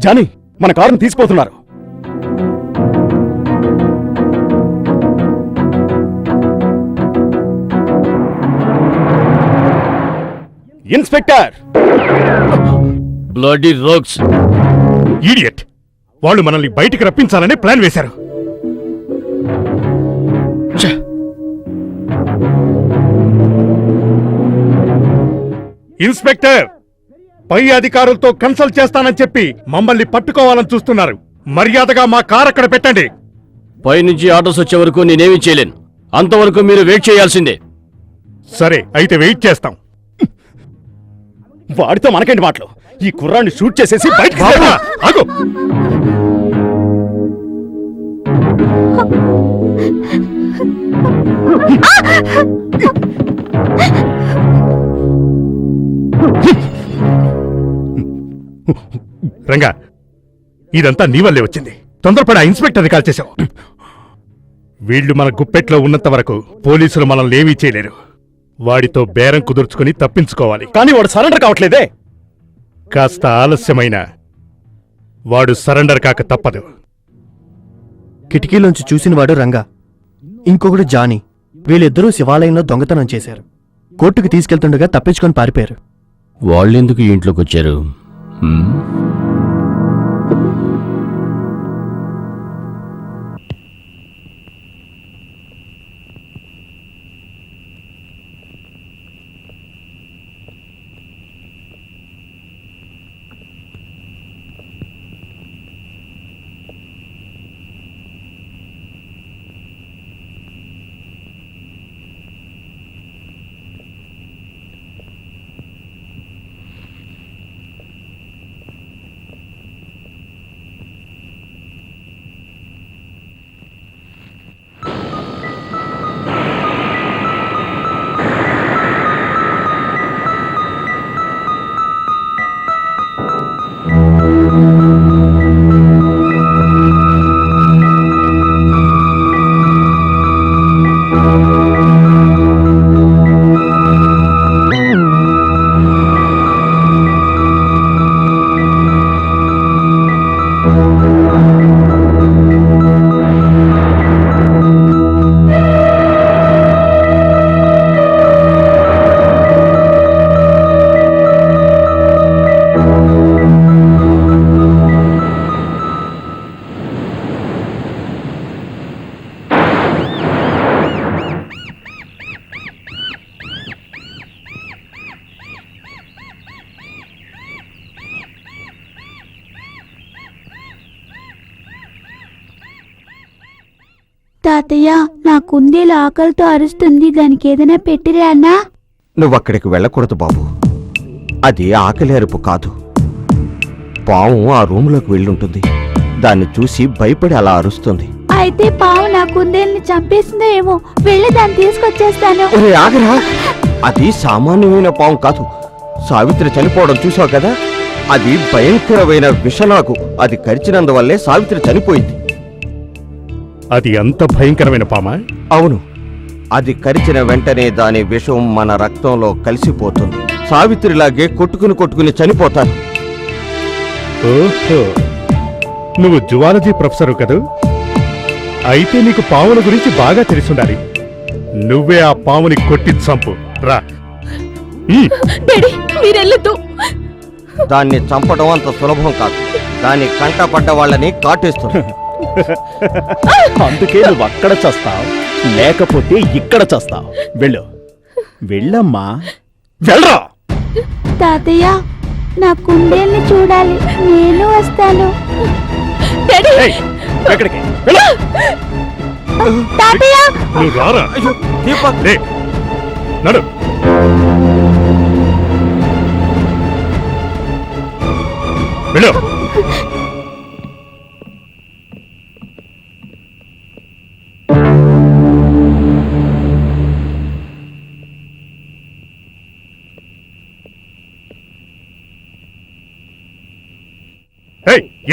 జానీ, మన కారును తీసుకుపోతున్నారు. ఇన్స్పెక్టర్! Bloody rogues! ఈడియట్! వాళ్ళు మనల్ని బయటికి రప్పించాలనే ప్లాన్ వేశారు. ఇన్స్పెక్టర్, పై అధికారులతో కన్సల్ట్ చేస్తానని చెప్పి మమ్మల్ని పట్టుకోవాలని చూస్తున్నారు. మర్యాదగా మా కార్ అక్కడ పెట్టండి. పైనుంచి ఆర్డర్స్ వచ్చే వరకు నేనేమీ చేయలేను. అంతవరకు మీరు వెయిట్ చేయాల్సిందే. సరే, అయితే వెయిట్ చేస్తాం. వాడితో మనకేంటి మాటలు? ఈ కుర్రాన్ని షూట్ చేసేసి బయటకు ఆగు. రంగా, ఇదంతా నీ వల్లే వచ్చింది. తొందరపడి ఆ ఇన్స్పెక్టర్ని కాల్ చేశావు. వీళ్ళు మన గుప్పెట్లో ఉన్నంత వరకు పోలీసులు మనల్ని ఏమీ చేయలేరు. వాడితో బేరం కుదుర్చుకుని తప్పించుకోవాలి. కానీ వాడు సరెండర్ కావట్లేదే. కాస్త ఆలస్యమైన వాడు సరెండర్ కాక తప్పదు. కిటికీలోంచి చూసినవాడు రంగా, ఇంకొకడు జానీ. వీళ్ళిద్దరూ శివాలయంలో దొంగతనం చేశారు. కోర్టుకు తీసుకెళ్తుండగా తప్పించుకొని పారిపోయారు. వాళ్ళెందుకు ఈ ఇంట్లోకి వచ్చారు? తాతయ్య, నా కుందేలు ఆకలితో అరుస్తుంది. దానికి ఏదైనా పెట్టిరా అన్నా? నువ్వక్కడికి వెళ్ళకూడదు బాబు. అది ఆకలి అరుపు కాదు. పాము ఆ రూములోకి వెళ్ళుంటుంది. దాన్ని చూసి భయపడి అలా అరుస్తుంది. అయితే పాము నా కుందేల్ని చంపేసిందో ఏమో. వెళ్ళి దాన్ని తీసుకొచ్చేస్తాను. ఒరే ఆగరా, అది సామాన్యమైన పాము కాదు. సావిత్రి చనిపోవడం చూసావు కదా, అది భయంకరమైన విషనాగు. అది కరిచినందువల్లే సావిత్రి చనిపోయింది. అది అంత భయంకరమైన పామా? అవును, అది కరిచిన వెంటనే దాని విషం మన రక్తంలో కలిసిపోతుంది. సావిత్రిలాగే కొట్టుకుని చనిపోతారు. ఓహో, నువ్వు జువాలజీ ప్రొఫెసరు కదూ? అయితే నీకు పాముల గురించి బాగా తెలిసుండాలి. నువ్వే ఆ పాముని కొట్టి చంపు. రా. దాన్ని చంపడం అంత సులభం కాదు. దాన్ని కంటపడ్డ వాళ్ళని కాటేస్తుంది. అందుకే నువ్వు అక్కడ చస్తావు, లేకపోతే ఇక్కడ చస్తావు. వెళ్ళు, వెళ్ళమ్మా, వెళ్ళరా. తాతయ్య, నా కుందేల్ని చూడాలి. నేను వస్తాను. ఎక్కడికి? తాతయ్య, నువ్వు రారా. దీపక్, నడు. వెళ్ళు.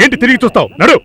ఏంటి తిరిగి చూస్తావు? నడు.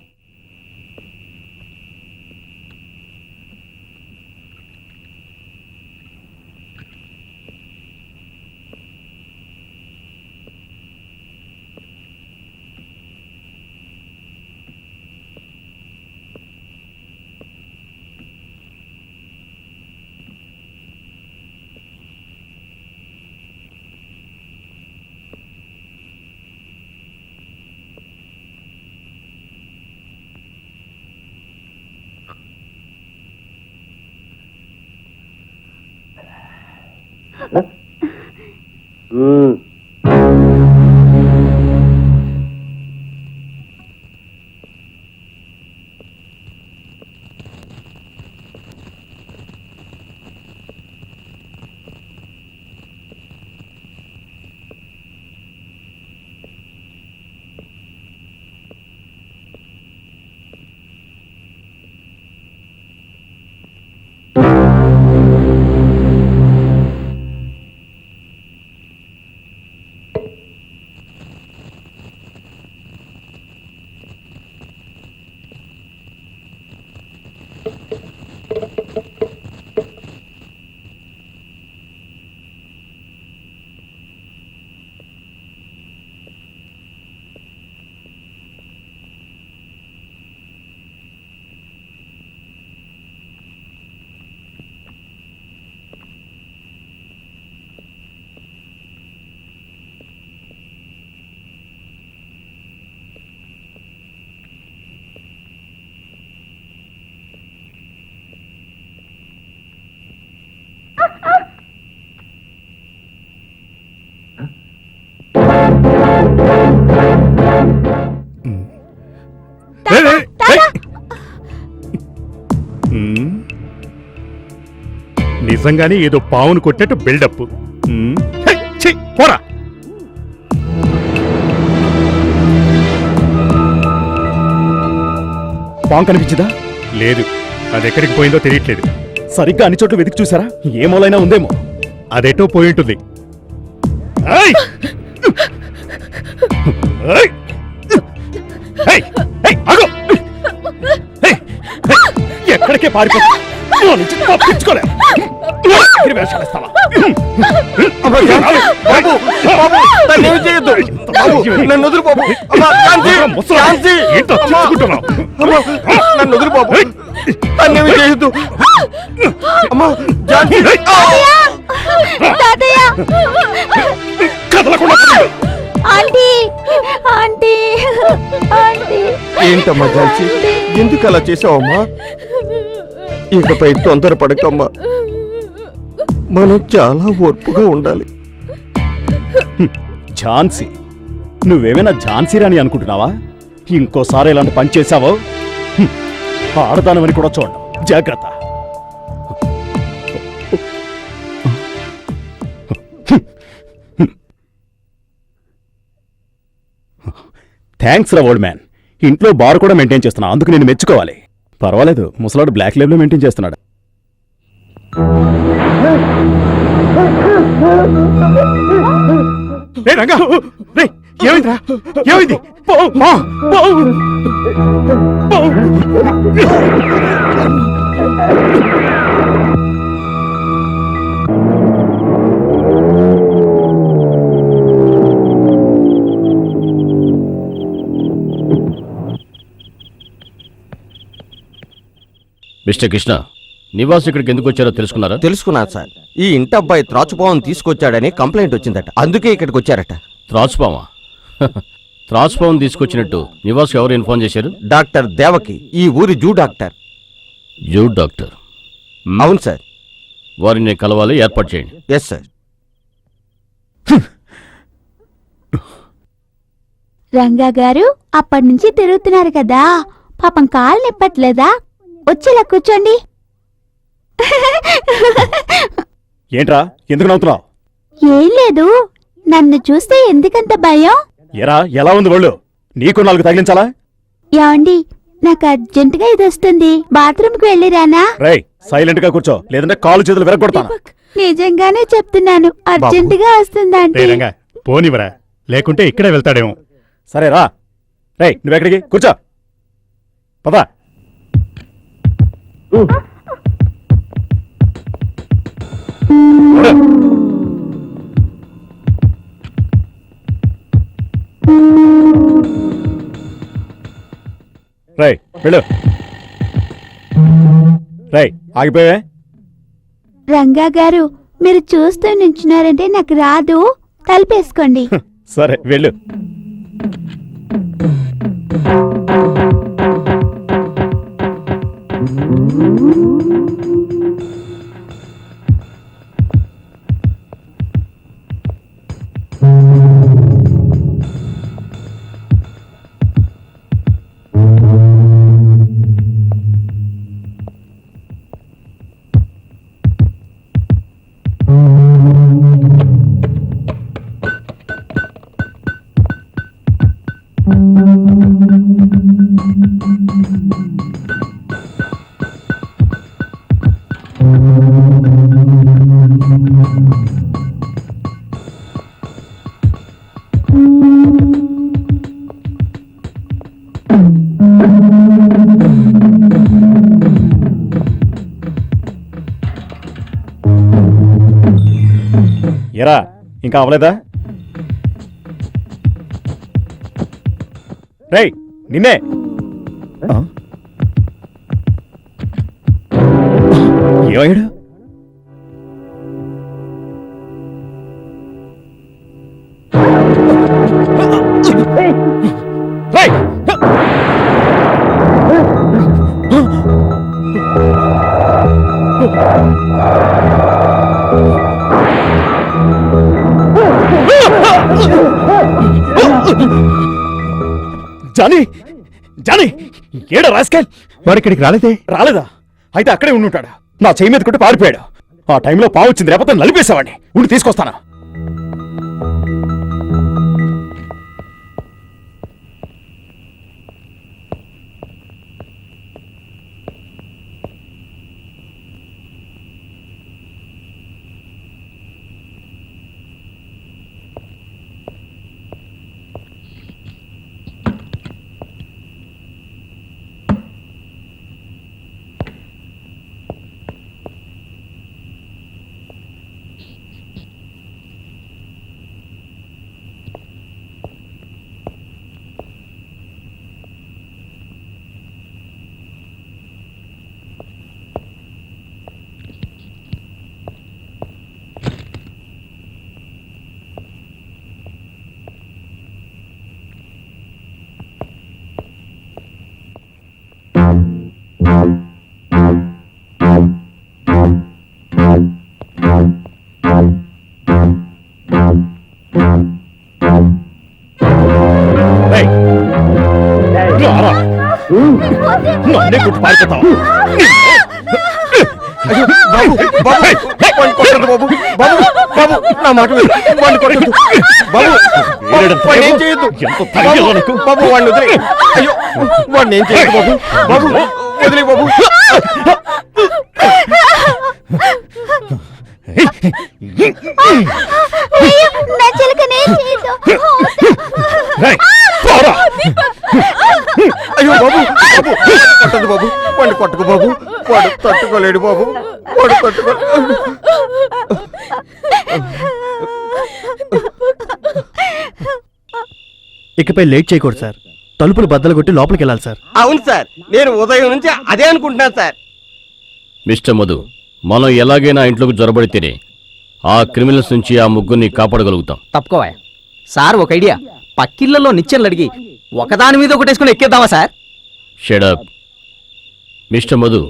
నిజంగానే ఏదో పావును కొట్టినట్టు బిల్డప్. పోరా. పాము కనిపించిందా? లేదు, అది ఎక్కడికి పోయిందో తెలియట్లేదు. సరిగ్గా అన్ని చోట్ల వెతికి చూసారా? ఏ మూలైనా ఉందేమో. అదేటో పోయి ఉంటుంది. ఏయ్! ఏయ్! ఏయ్! ఏయ్! ఆగు! ఏయ్! ఎక్కడికే పారిపోతా నుంచి తప్పించుకోలే. వేషాలేస్తావా? నన్ను వదులు బాబు. ఏంటో చూసుకుంటున్నావు? నన్ను వదులు బాబు. నన్నేమి చేయొద్దు. అమ్మా ఏంటమ్మా ఝాన్సీ, ఎందుకు అలా చేసావమ్మా? ఇకపై తొందరపడకమ్మా, మనం చాలా ఓర్పుగా ఉండాలి. ఝాన్సీ, నువ్వేమైనా ఝాన్సీ రాణి అనుకుంటున్నావా? ఇంకోసారి ఇలాంటి పని చేశావో ఆడదానమని కూడా చూడండి. జాగ్రత్త. థ్యాంక్స్ రా ఓల్డ్ మ్యాన్. ఇంట్లో బార్ కూడా మెయింటైన్ చేస్తున్నా, అందుకు నేను మెచ్చుకోవాలి. పర్వాలేదు, ముసలాడు బ్లాక్ లేబుల్ మెయింటైన్ చేస్తున్నాడు. రంగా, ఏమైందిరా? ఏమైంది? మిస్టర్ కృష్ణ, నివాస్ ఇక్కడికి ఎందుకు వచ్చారో తెలుసుకున్నారా? తెలుసుకున్నాను సార్. ఈ ఇంటి అబ్బాయి త్రాచుపావును తీసుకొచ్చాడని కంప్లైంట్ వచ్చిందట, అందుకే ఇక్కడికి వచ్చారట. త్రాచుపావా? త్రాచుపావును తీసుకొచ్చినట్టు నివాస్ ఎవరు ఇన్ఫార్మ్ చేశారు? డాక్టర్ దేవకి, ఈ ఊరి జూ డాక్టర్. Zoo doctor? అవును సార్. వారిని కలవాలి, ఏర్పాటు చేయండి. Yes sir. రంగా గారు అప్పటి నుంచి తిరుగుతున్నారు కదా, పాపం కాలు నిప్పట్లేదా? వచ్చేలా కూర్చోండి. ఏంట్రా, ఎందుకు నవ్వుతున్నావు? ఏం లేదు, నన్ను చూస్తే ఎందుకంత భయం? ఎరా, ఎలా ఉంది ఒళ్ళు? నీకు 4 తగిలించాలా? ఏమండి, నాకు అర్జెంటుగా ఇది వస్తుంది, బాత్రూమ్కి వెళ్ళిరానా? రేయ్, సైలెంట్ గా కూర్చో, లేదంటే కాలు చేతులు విరగొడతాను. నిజంగానే చెప్తున్నాను, అర్జెంటుగా వస్తుందంటే. రంగా, పోనివరా, లేకుంటే ఇక్కడే వెళ్తాడేమో. సరే రా. రేయ్, నువ్వెక్కడికి? కూర్చో. పదా. రేయ్, వెళ్ళు. రేయ్, ఆగిపోయే. రంగా గారు, మీరు చూస్తూ నించున్నారంటే నాకు రాదు, తలుపేసుకోండి. సరే, వెళ్ళు. ఏరా ఇంకా అవలేదా? రేయ్ నిన్నే. ఏమయ్యాడు? రేయ్! జానీ జానీ ఏడా రాస్కెల్? వాడిక్కడికి రాలేదే. రాలేదా? అయితే అక్కడే ఉండుంటాడు. నా చెయ్యి మీద కొట్టి పారిపోయాడు. ఆ టైంలో పావు వచ్చింది, రేపతో నలిపేసేవాడిని. ఉండి తీసుకొస్తాను. నన్నే కొట్టి పారిపోతావు. బాబు నా మాట బాబు ఏం చేయొద్దు. బాబు వాడిని వదిలే. అయ్యో వాడిని ఏం చేయొద్దు బాబు. బాబు వదిలే బాబు. నా చిలకనే చేయదు. అయ్యో బాబు బాబు కొట్టదు బాబు. వాడిని కొట్టకు బాబు. వాడు తట్టుకోలేడు బాబు. వాడు తట్టుకోలేడు. ఇకపై లేట్ చేయకూడదు సార్. తలుపులు బద్దలు కొట్టి లోపలికి వెళ్ళాలి సార్. అవును సార్, నేను ఉదయం నుంచి అదే అనుకుంటున్నాను సార్. మిస్టర్ మధు, మనం ఎలాగైనా ఇంట్లోకి జొరబడితేనే ఆ క్రిమినల్స్ నుంచి ఆ ముగ్గురిని కాపాడగలుగుతాం. తప్పుకోవా సార్. ఒక ఐడియా, పక్కిళ్లలో నిచ్చెనలు అడిగి ఒకదాని మీద ఒకటేసుకుని ఎక్కేద్దామా సార్? షడప్. మిస్టర్ మధు,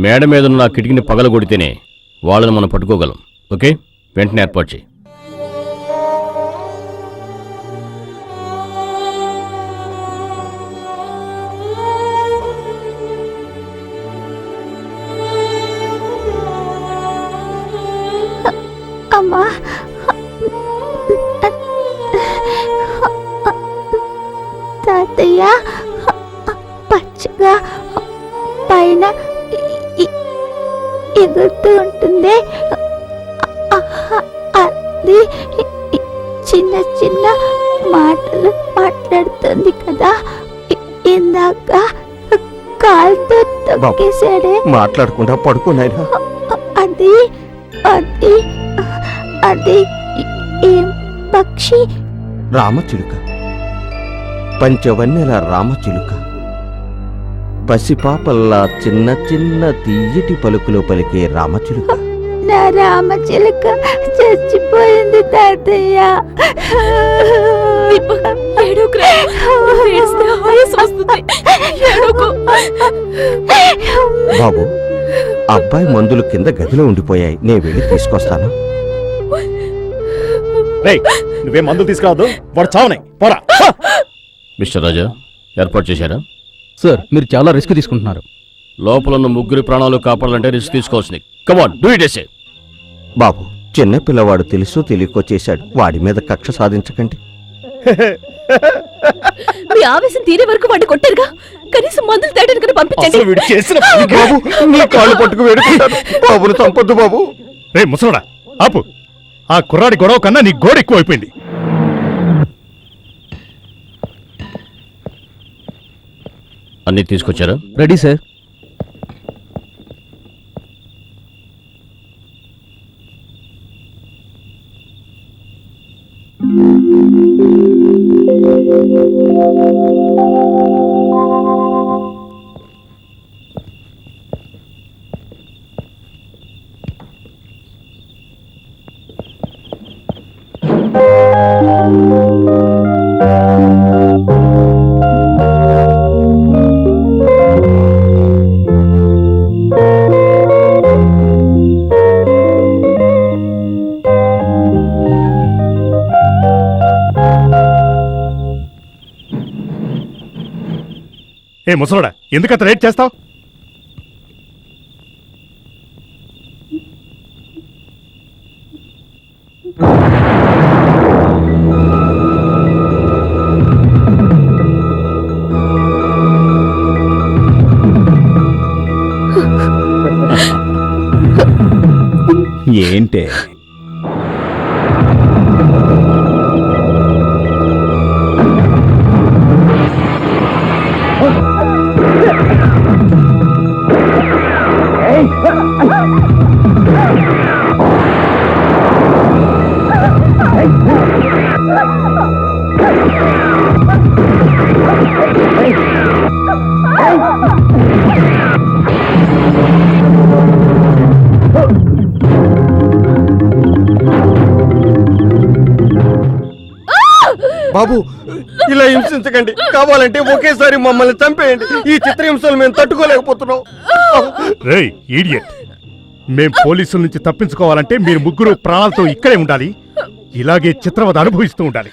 మేడ మీద ఉన్న ఆ కిటికీని పగలగొడితేనే వాళ్ళని మనం పట్టుకోగలం. ఓకే, వెంటనే ఏర్పాటు చేయి. అమ్మా, తాతయ్య పచ్చగా పైన ఎగురుతూ ఉంటుంది. అది చిన్న చిన్న మాటలు మాట్లాడుతుంది కదా. ఇందాక కాలుతో తొక్కేశాడే. మాట్లాడకుండా పడుకున్నాయినా. అది అది అది ఏం పక్షి? రామచిలుక, పంచవన్నెల రామచిలుక. పసిపాపల్లా చిన్న చిన్న తీయటి పలుకులు పలికే రామచిలుక. నా రామచిలుక చచ్చిపోయింది తాతయ్య. బాబు, అబ్బాయి మందులు కింద గదిలో ఉండిపోయాయి. నేను వెళ్ళి తీసుకొస్తాను. నువ్వే మందులు తీసుకురావద్దు. వాడు చావనాయి. పోరా. మిస్టర్ రాజా, ఏర్పాటు చేశారా? సార్, మీరు చాలా రిస్క్ తీసుకుంటున్నారు. లోపల ఉన్న ముగ్గురి ప్రాణాలు కాపాడాలంటే రిస్క్ తీసుకోవాల్సింది. Come on, do it SA. బాబు, చిన్న పిల్లవాడు తెలుసో తెలియకో చేశాడు. వాడి మీద కక్ష సాధించకండి. మీ ఆవేశం తీరే వరకు వాడిని కొట్టారుగా, కనీసం మందులు తేడానికి పంపించండి. బాబు, నీ కాళ్ళు పట్టుకు వేడుకుంటాను. బాబును చంపొద్దు బాబు. రే ముసలోడా, ఆపు. ఆ కుర్రాడి గొడవ కన్నా నీ గోడ ఎక్కువైపోయింది. అన్నీ తీసుకొచ్చారా? Ready sir. ఏ ముసలోడా, ఎందుకంత రేట్ చేస్తావు? ఏంటే బాబు ఇలా హింసించకండి, కావాలంటే ఒకేసారి మమ్మల్ని చంపేయండి. ఈ చిత్రహింసలు మేము తట్టుకోలేకపోతున్నాం. రేయ్ ఈడియట్, మేం పోలీసుల నుంచి తప్పించుకోవాలంటే మీరు ముగ్గురు ప్రాణాలతో ఇక్కడే ఉండాలి, ఇలాగే చిత్రవద అనుభవిస్తూ ఉండాలి.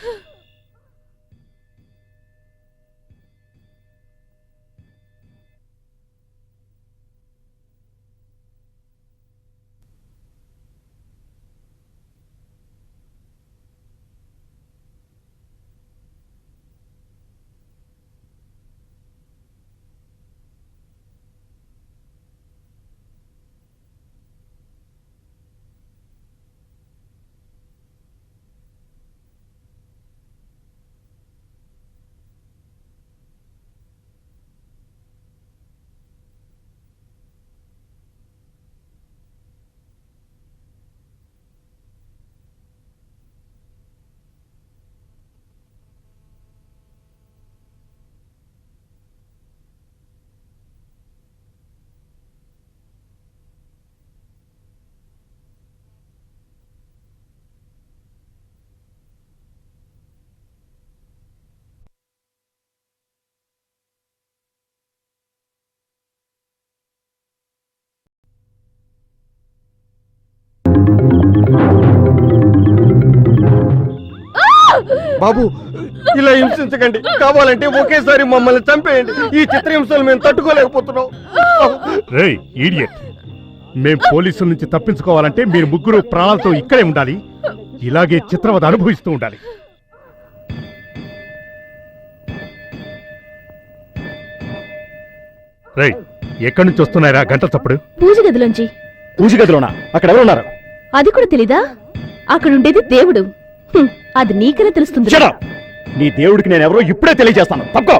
బాబు ఇలా హింసించకండి, కావాలంటే ఒకేసారి మమ్మల్ని చంపేయండి. ఈ చిత్రహింసలు మేము తట్టుకోలేకపోతున్నాం. రేయ్ ఈడియట్, మేం పోలీసుల నుంచి తప్పించుకోవాలంటే మీరు ముగ్గురు ప్రాణాలతో ఇక్కడే ఉండాలి, ఇలాగే చిత్రవద అనుభవిస్తూ ఉండాలి. రేయ్, ఎక్కడి నుంచి వస్తున్నారా గంట చప్పుడు? పూజ గదిలోంచి. పూజ గదిలోనా? అక్కడ ఎవరున్నారు? అది కూడా తెలీదా? అక్కడుండేది దేవుడు. అది నీకనే తెలుస్తుంది. Shut up! నీ దేవుడికి నేను ఎవరో ఇప్పుడే తెలియజేస్తాను. తప్పుకో.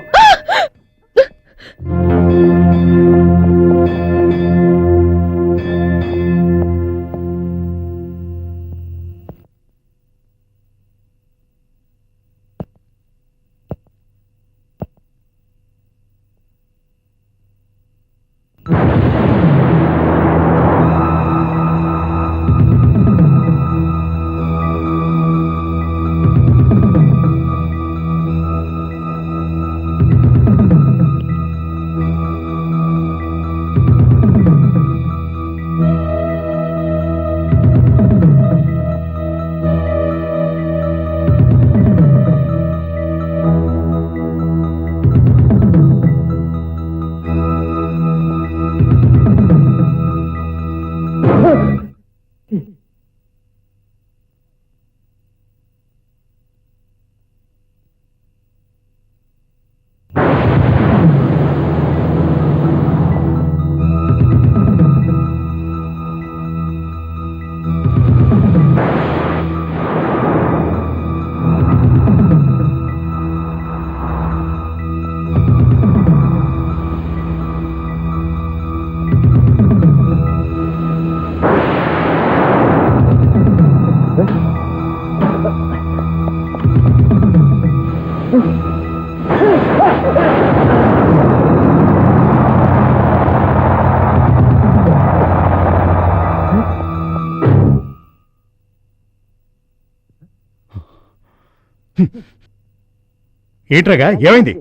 ఏంట్రగా ఏమైంది?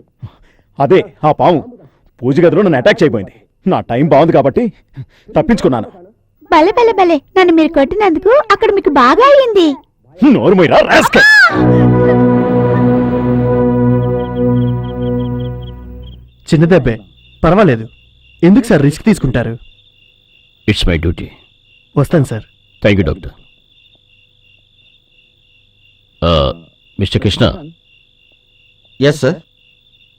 అదే ఆ పాము పూజ గదిలో నన్ను అటాక్ చేయబోయింది. నా టైం బాగుంది కాబట్టి తప్పించుకున్నాను. భలే భలే భలే, నన్ను మీరు కొట్టినందుకు అక్కడ మీకు బాగా అయింది. నోరు మొయ్యరా రాస్కెల్. చిన్న దెబ్బే, పర్వాలేదు. ఎందుకు సార్ రిస్క్ తీసుకుంటారు? It's my duty. వస్తాను sir. Thank you doctor. Mister Krishna. Yes sir.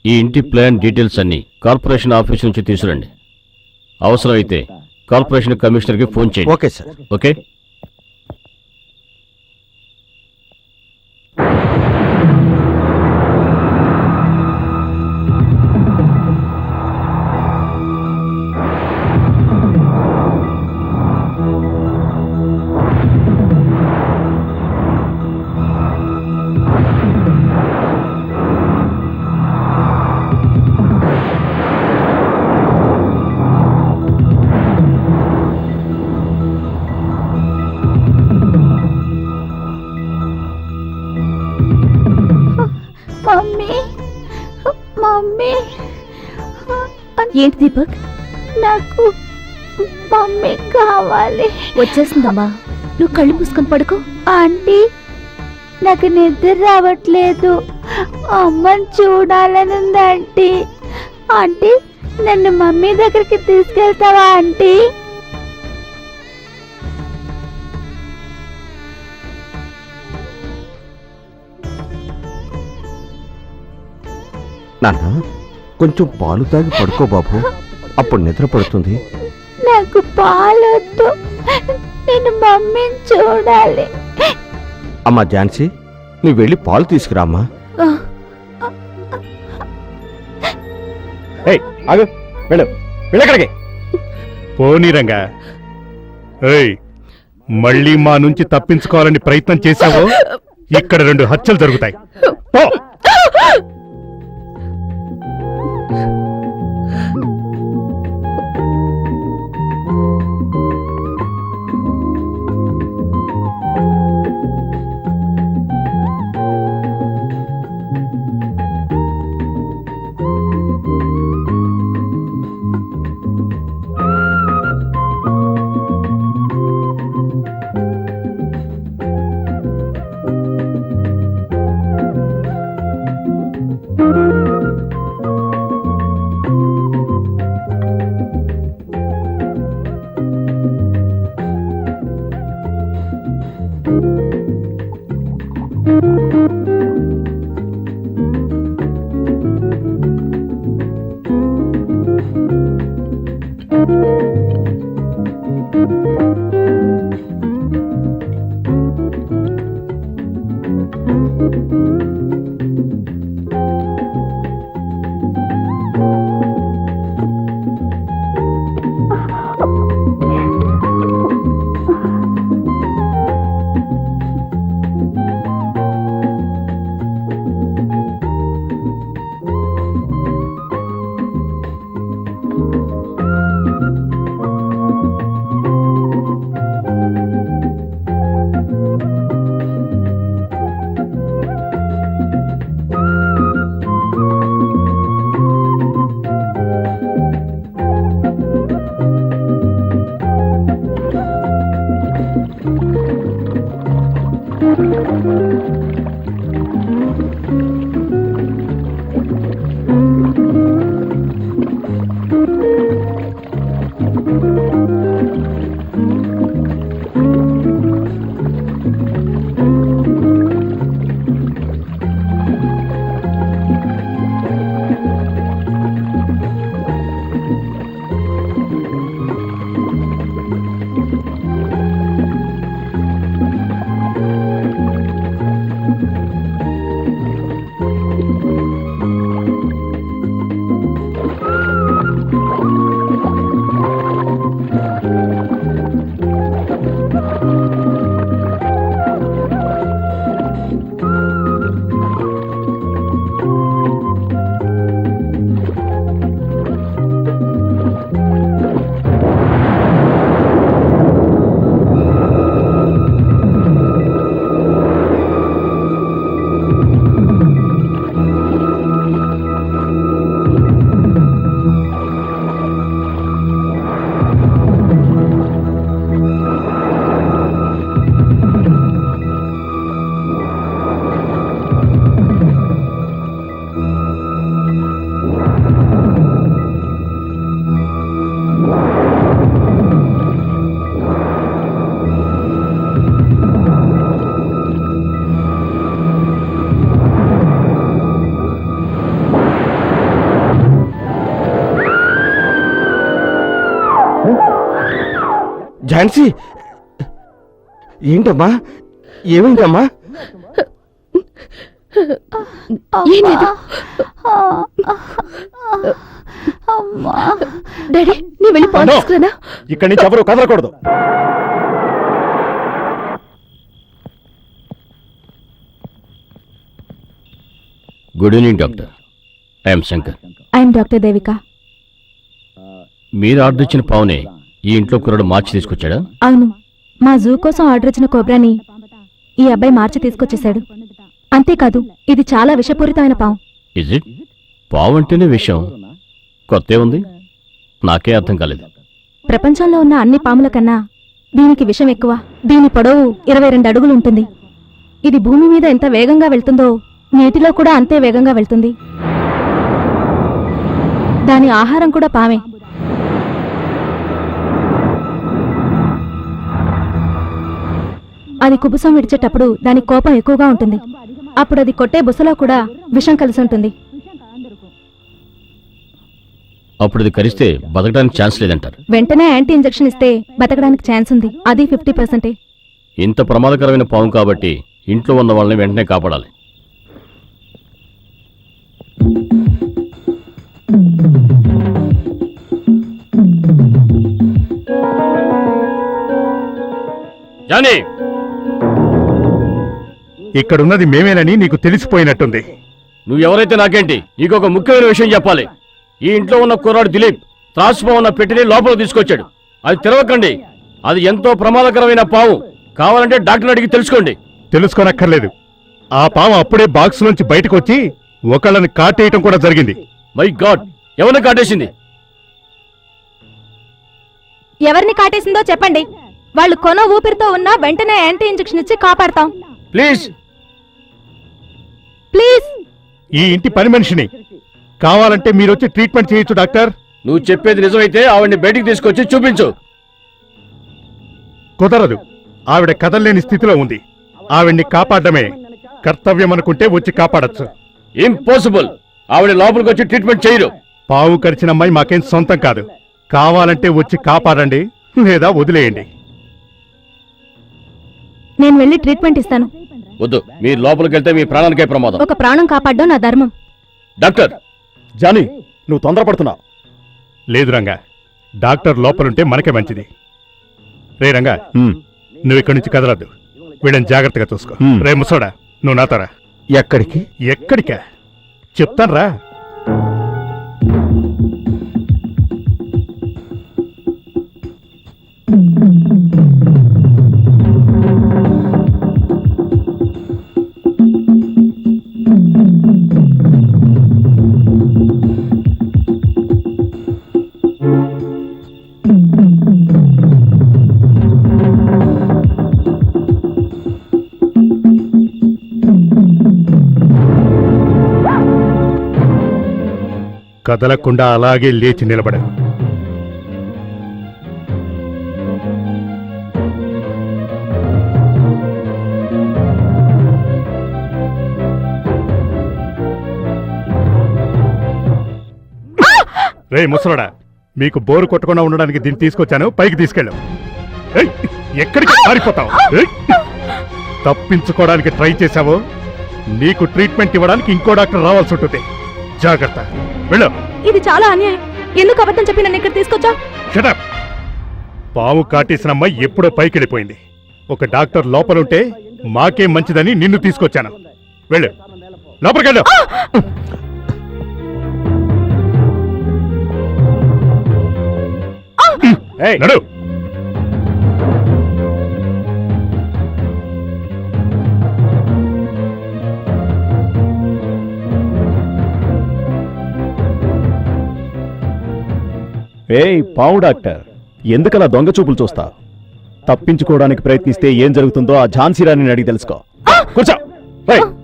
ఈ ఇంటి ప్లాన్ డీటెయిల్స్ అన్ని కార్పొరేషన్ ఆఫీస్ నుంచి తీసుకురండి. అవసరమైతే కార్పొరేషన్ కమిషనర్కి ఫోన్ చేయండి. Okay sir. Okay. Mummy, mummy. ఏంటి దీపక్? నాకు మమ్మీ కావాలి. వచ్చేసిందమ్మా, నువ్వు కళ్ళు మూసుకొని పడుకో. ఆంటీ, నాకు నిద్ర రావట్లేదు. అమ్మని చూడాలనుంది ఆంటీ. ఆంటీ, నన్ను మమ్మీ దగ్గరికి తీసుకెళ్తావా ఆంటీ? నాన్న, కొంచెం పాలు తాగి పడుకో బాబు, అప్పుడు నిద్ర పడుతుంది. నాకు పాలొద్దు, నేను మమ్మీని చూడాలి. అమ్మా ఝాన్సీ, నువ్వు వెళ్ళి పాలు తీసుకురామ్మా. వెళ్ళక్కడికి. పోనీ రంగా. ఏయ్, మళ్ళీ మా నుంచి తప్పించుకోవాలని ప్రయత్నం చేశావో ఇక్కడ 2 హత్యలు జరుగుతాయి. పో. ఝాన్సీ ఏంటమ్మా ఏమైందమ్మా ఏం లేదు అమ్మా డాడీ నీ వెళ్ళి పాలు తీసుకురానా? ఇక్కడి నుంచి ఎవరు కదలకూడదు. Good evening doctor. I'm Shankar. I'm doctor Devika. మీరు ఆర్డర్ ఇచ్చిన పావునే ఈ ఇంట్లో కుర్రాడు మార్చి తీసుకొచ్చాడా? అవును, మా జూ కోసం ఆర్డర్ ఇచ్చిన కోబ్రాని ఈ అబ్బాయి మార్చి తీసుకొచ్చేశాడు. అంతేకాదు, ఇది చాలా విషపూరితమైన పాము. Is it? పావు అంటేనే విషయం, కొత్తే ఉంది, నాకే అర్థం కాలేదు. ప్రపంచంలో ఉన్న అన్ని పాముల కన్నా దీనికి విషం ఎక్కువ. దీని పొడవు 22 అడుగులు ఉంటుంది. ఇది భూమి మీద ఎంత వేగంగా వెళ్తుందో నీటిలో కూడా అంతే వేగంగా వెళ్తుంది. దాని ఆహారం కూడా పామే. అది కుబుసం విడిచేటప్పుడు దాని కోపం ఎక్కువగా ఉంటుంది. అప్పుడు అది కొట్టే బుసలో కూడా విషం కలిసి ఉంటుంది. అప్పుడు ఇది కరిస్తే బతకడానికి ఛాన్స్ లేదంటారు. వెంటనే యాంటీ ఇంజెక్షన్ ఇస్తే బతకడానికి ఛాన్స్ ఉంది. అది 50%. ఇంత ప్రమాదకరమైన పాము కాబట్టి ఇంట్లో ఉన్న వాళ్ళని వెంటనే కాపాడాలి. జానీ, ఇక్కడున్నది మేమేనని నీకు తెలిసిపోయినట్టుంది. నువ్వెవరైతే నాకేంటి, నీకు ఒక ముఖ్యమైన విషయం చెప్పాలి. ఈ ఇంట్లో ఉన్న కుర్రాడు దిలీప్ త్రాసుపో ఉన్న పెట్టిని లోపల తీసుకొచ్చాడు. అది తెరవకండి, అది ఎంతో ప్రమాదకరమైన పాము. కావాలంటే డాక్టర్ అడిగి తెలుసుకోండి. తెలుసుకోనక్కర్లేదు, ఆ పాము అప్పుడే బాక్స్ నుంచి బయటకు వచ్చి ఒకళ్ళని కాటేయటం కూడా జరిగింది. మై గాడ్, ఎవరిని కాటేసింది? ఎవరిని కాటేసిందో చెప్పండి. వాళ్ళు కొన ఊపిరితో ఉన్నా వెంటనే యాంటీ ఇంజెక్షన్ ఇచ్చి కాపాడతాం. Please please. ఈ ఇంటి పని మనిషిని, కావాలంటే మీరొచ్చి ట్రీట్మెంట్ చేయొచ్చు డాక్టర్. నువ్వు చెప్పేది నిజమైతే ఆవిడ్ని బయటికి తీసుకొచ్చి చూపించు. కుదరదు, ఆవిడ కదలలేని స్థితిలో ఉంది. ఆవిడ్ని కాపాడమే కర్తవ్యం అనుకుంటే వచ్చి కాపాడచ్చు. ఇంపాసిబుల్, ఆవిడ లోపలికి వచ్చి ట్రీట్మెంట్ చేయరు. పావు కరిచిన అమ్మాయి మాకేం సొంతం కాదు. కావాలంటే వచ్చి కాపాడండి, లేదా వదిలేయండి. నేను వెళ్ళి ట్రీట్మెంట్ ఇస్తాను. వద్దు, మీరు లోపలికి వెళ్తే మీ ప్రాణానికే ప్రమాదం. ఒక ప్రాణం కాపాడడం నా ధర్మం. డాక్టర్. జానీ, నువ్వు తొందరపడుతున్నావు. లేదు రంగా, డాక్టర్ లోపలుంటే మనకే మంచిది. రే రంగా, నువ్వు ఇక్కడి నుంచి కదలద్దు. వీళ్ళని జాగ్రత్తగా చూసుకో. రే ముసోడా, నువ్వు నాతోరా. ఎక్కడికి? ఎక్కడికా చెప్తాన్రా. కదలకుండా అలాగే లేచి నిలబడ. రే ముసలోడా, మీకు బోరు కొట్టకుండా ఉండడానికి దీన్ని తీసుకొచ్చాను, పైకి తీసుకెళ్ళు. ఎక్కడికి పారిపోతావు? తప్పించుకోవడానికి ట్రై చేశావో నీకు ట్రీట్మెంట్ ఇవ్వడానికి ఇంకో డాక్టర్ రావాల్సి ఉంటుంది. జాగ్రత్త, వెళ్ళు. ఇది చాలా అన్యాయం. ఎందుకు అబద్ధం చెప్పి నన్ను ఇక్కడ తీసుకొచ్చా? షటప్. పాము కాటేసిన అమ్మాయి ఎప్పుడో పైకి వెళ్ళిపోయింది. ఒక డాక్టర్ లోపలుంటే మాకేం మంచిదని నిన్ను తీసుకొచ్చాను. వెళ్ళు, లోపలికెళ్ళు. నడు. ఏయ్ పావు డాక్టర్, ఎందుకలా దొంగ చూపులు చూస్తా? తప్పించుకోవడానికి ప్రయత్నిస్తే ఏం జరుగుతుందో ఆ ఝాన్సీ రాణిని అడిగి తెలుసుకో. కూర్చో.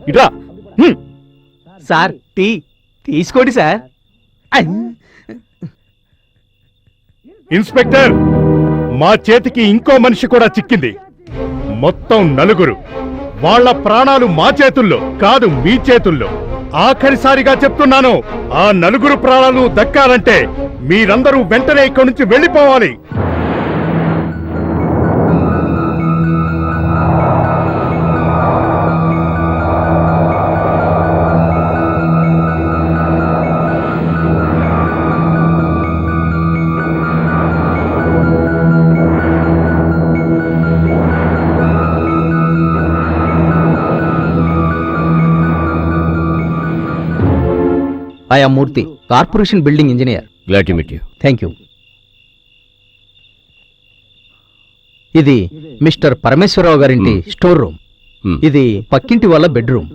ఇట్రా. సార్ టీ తీసుకోండి సార్. ఇన్స్పెక్టర్, మా చేతికి ఇంకో మనిషి కూడా చిక్కింది. మొత్తం 4. వాళ్ళ ప్రాణాలు మా చేతుల్లో కాదు, మీ చేతుల్లో. ఆఖరిసారిగా చెప్తున్నాను, ఆ 4 ప్రాణాలు దక్కాలంటే మీరందరూ వెంటనే ఇక్కడి నుంచి వెళ్ళిపోవాలి. Am Murthy, corporation building engineer. Glad to meet you. Thank you. ఇది మిస్టర్ పరమేశ్వరరావు గారింటి స్టోర్ రూమ్. ఇది పక్కింటి వాళ్ళ బెడ్రూమ్.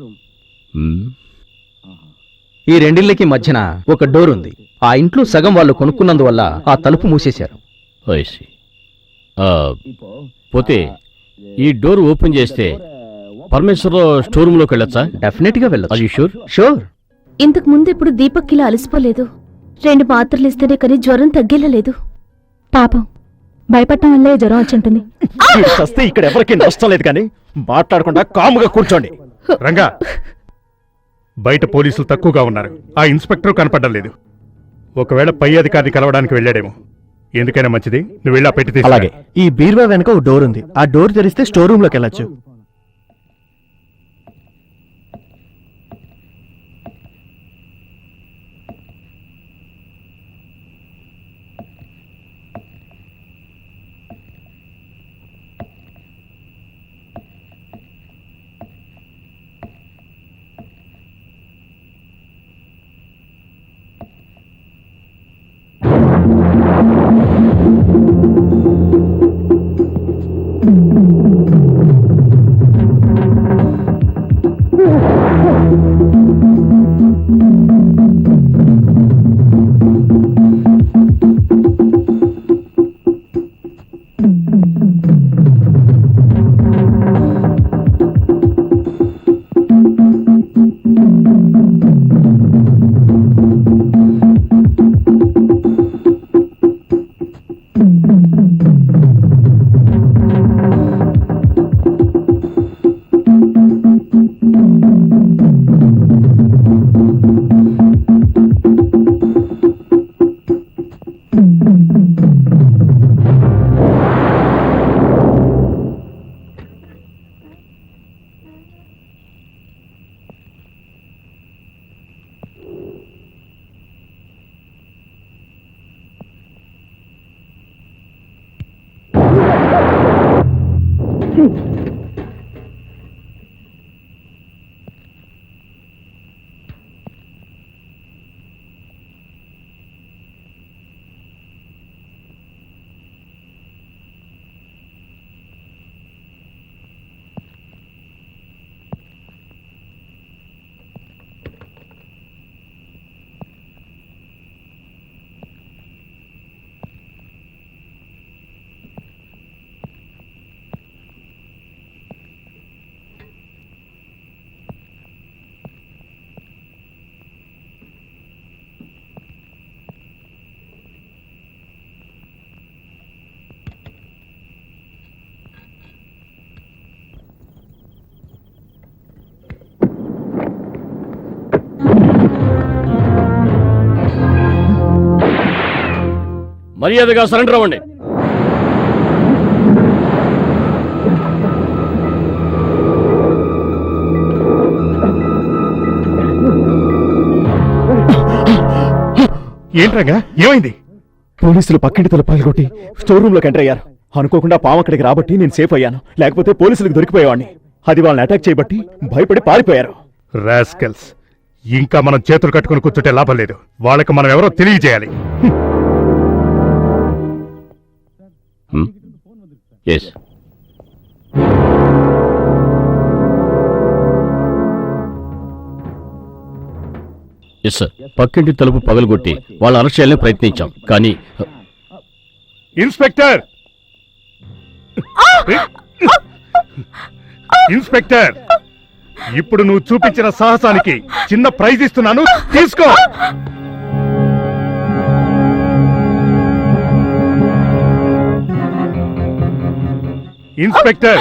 ఈ రెండిళ్ళకి మధ్యన ఒక డోర్ ఉంది. ఆ ఇంట్లో సగం వాళ్ళు కొనుక్కున్నందువల్ల ఆ తలుపు మూసేశారు. పోతే ఈ డోర్ ఓపెన్ చేస్తే పరమేశ్వరరావు స్టోర్ రూమ్ లోకి వెళ్ళొచ్చా? డెఫినెట్ గా వెళ్ళొచ్చు. అది షూర్? షూర్. ఇంతకు ముందు ఇప్పుడు దీపక్ ఇలా అలసిపోలేదు. 2 మాత్రలు ఇస్తేనే కానీ జ్వరం తగ్గేలా లేదు. పాపం భయపడటం వల్లే జ్వరం వచ్చుంటుంది. వీడు చస్తే ఇక్కడ ఎవరికి నష్టం లేదు, కానీ మాట్లాడకుండా కాముగా కూర్చోండి. రంగా, బయట పోలీసులు తక్కువగా ఉన్నారు. ఆ ఇన్స్పెక్టర్ కనపడడం లేదు. ఒకవేళ పై అధికారిని కలవడానికి వెళ్ళాడేమో. ఎందుకైనా మంచిది నువ్వు వెళ్ళి ఆ పెట్టి తీసుకురా. అలాగే. ఈ బీర్వా వెనక ఒక డోర్ ఉంది. ఆ డోర్ తెరిస్తే స్టోర్ రూమ్ లోకి వెళ్ళొచ్చు. మర్యాదగా సరెండర్ అవ్వండి. ఏంట్రాగా, ఏమైంది? పోలీసులు పక్కింటి తల పగలగొట్టి స్టోర్ రూమ్ లోకి ఎంటర్ అయ్యారు. అనుకోకుండా పాము అక్కడికి రాబట్టి నేను సేఫ్ అయ్యాను. లేకపోతే పోలీసులకు దొరికిపోయేవాడిని. అది వాళ్ళని అటాక్ చేయబట్టి భయపడి పారిపోయారు. రాస్కెల్స్, ఇంకా మనం చేతులు కట్టుకుని కూర్చుంటే లాభం లేదు. వాళ్ళకి మనం ఎవరో తెలియజేయాలి. ఎస్. Yes sir. పక్కింటి తలుపు పగలగొట్టి వాళ్ళ అరెస్ట్ చేయాలని ప్రయత్నించాం, కానీ ఇన్స్పెక్టర్ ఇన్స్పెక్టర్, ఇప్పుడు నువ్వు చూపించిన సాహసానికి చిన్న ప్రైజ్ ఇస్తున్నాను, తీసుకో. ఇన్స్పెక్టర్,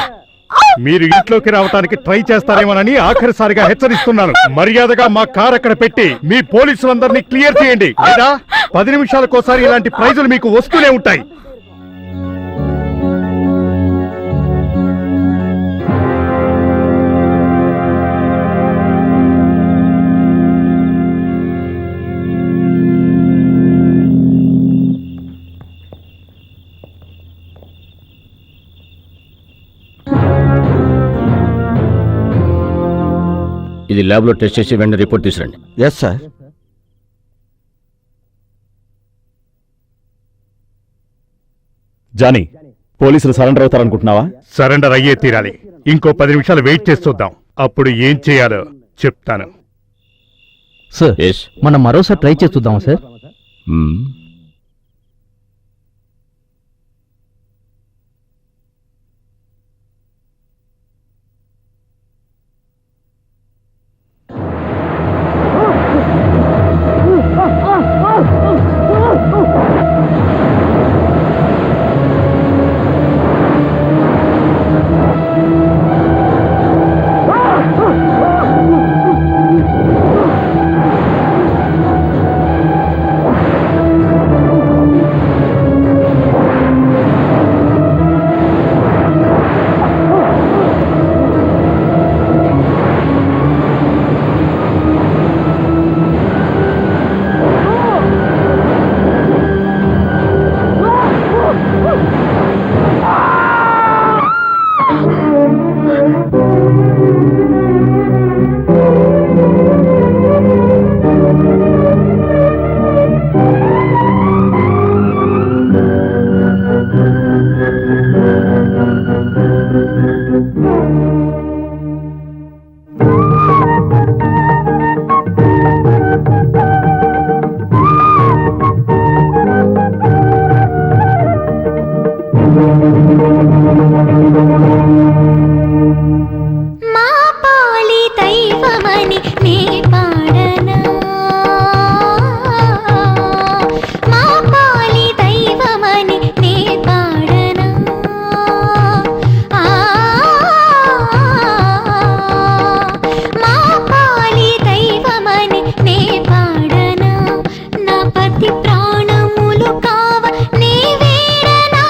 మీరు ఇంట్లోకి రావడానికి ట్రై చేస్తారేమోనని ఆఖరిసారిగా హెచ్చరిస్తున్నాను. మర్యాదగా మా కార్ అక్కడ పెట్టి మీ పోలీసులందరినీ క్లియర్ చేయండి, లేదా 10 నిమిషాలకోసారి ఇలాంటి ప్రైజులు మీకు వస్తూనే ఉంటాయి. ఇది ల్యాబ్లో టెస్ట్ చేసి వెంటనే రిపోర్ట్ తీసురండి. Yes sir. జానీ పోలీసులు సరెండర్ అవుతారనుకుంటున్నావా? సరెండర్ అయ్యే తీరాలి. ఇంకో 10 నిమిషాలు వెయిట్ చేసి చూద్దాం. అప్పుడు ఏం చేయాలో చెప్తాను. Sir yes. మనం మరోసారి ట్రై చేసి చూద్దామా సార్? మా పాలి దైవమని నే పాడనా, మా పాలి దైవమని నే పాడనా, మా పాలి దైవమని నే పాడనా, నా పతి ప్రాణములు కావ నే వేడనా,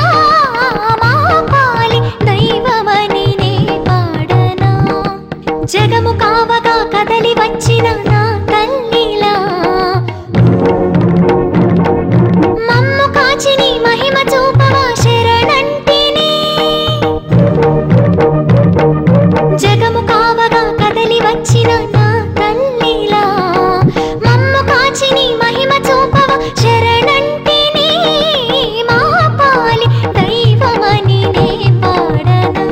మా పాలి దైవమని నే పాడనా, జగము కావగా కదలి వచ్చిన నా తల్లిలా, మమ్ము కాచిని మహిమ చూపవా శరణంటిని, జగము కావగా కదలి వచ్చిన నా తల్లిలా, మమ్ము కాచిని మహిమ చూపవా శరణంటిని, మా పాలి దైవమని నే పాడనా.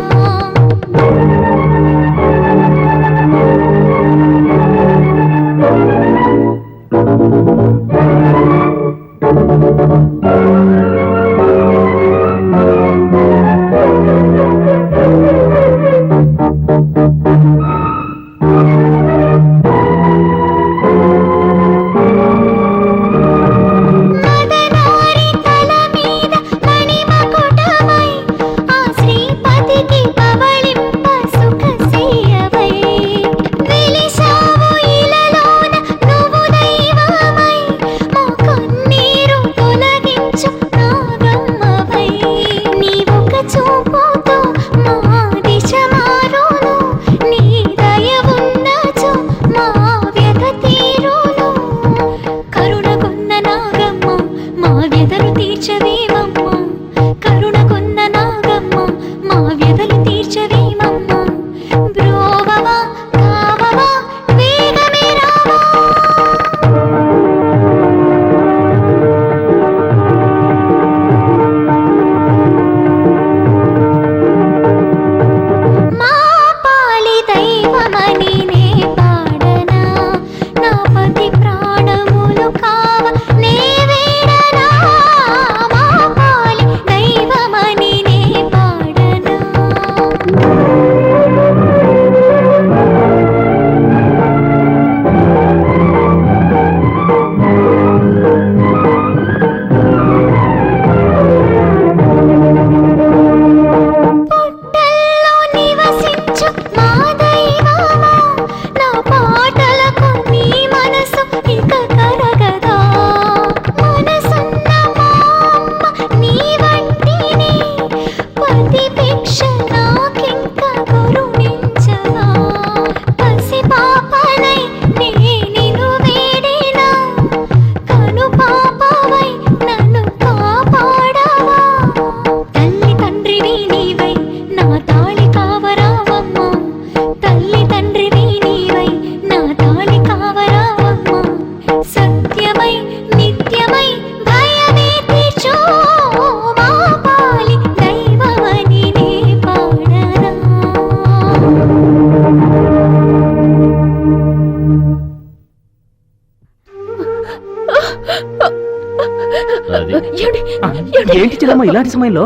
ఏంటి చెల్లమ్మ ఇలాంటి సమయంలో?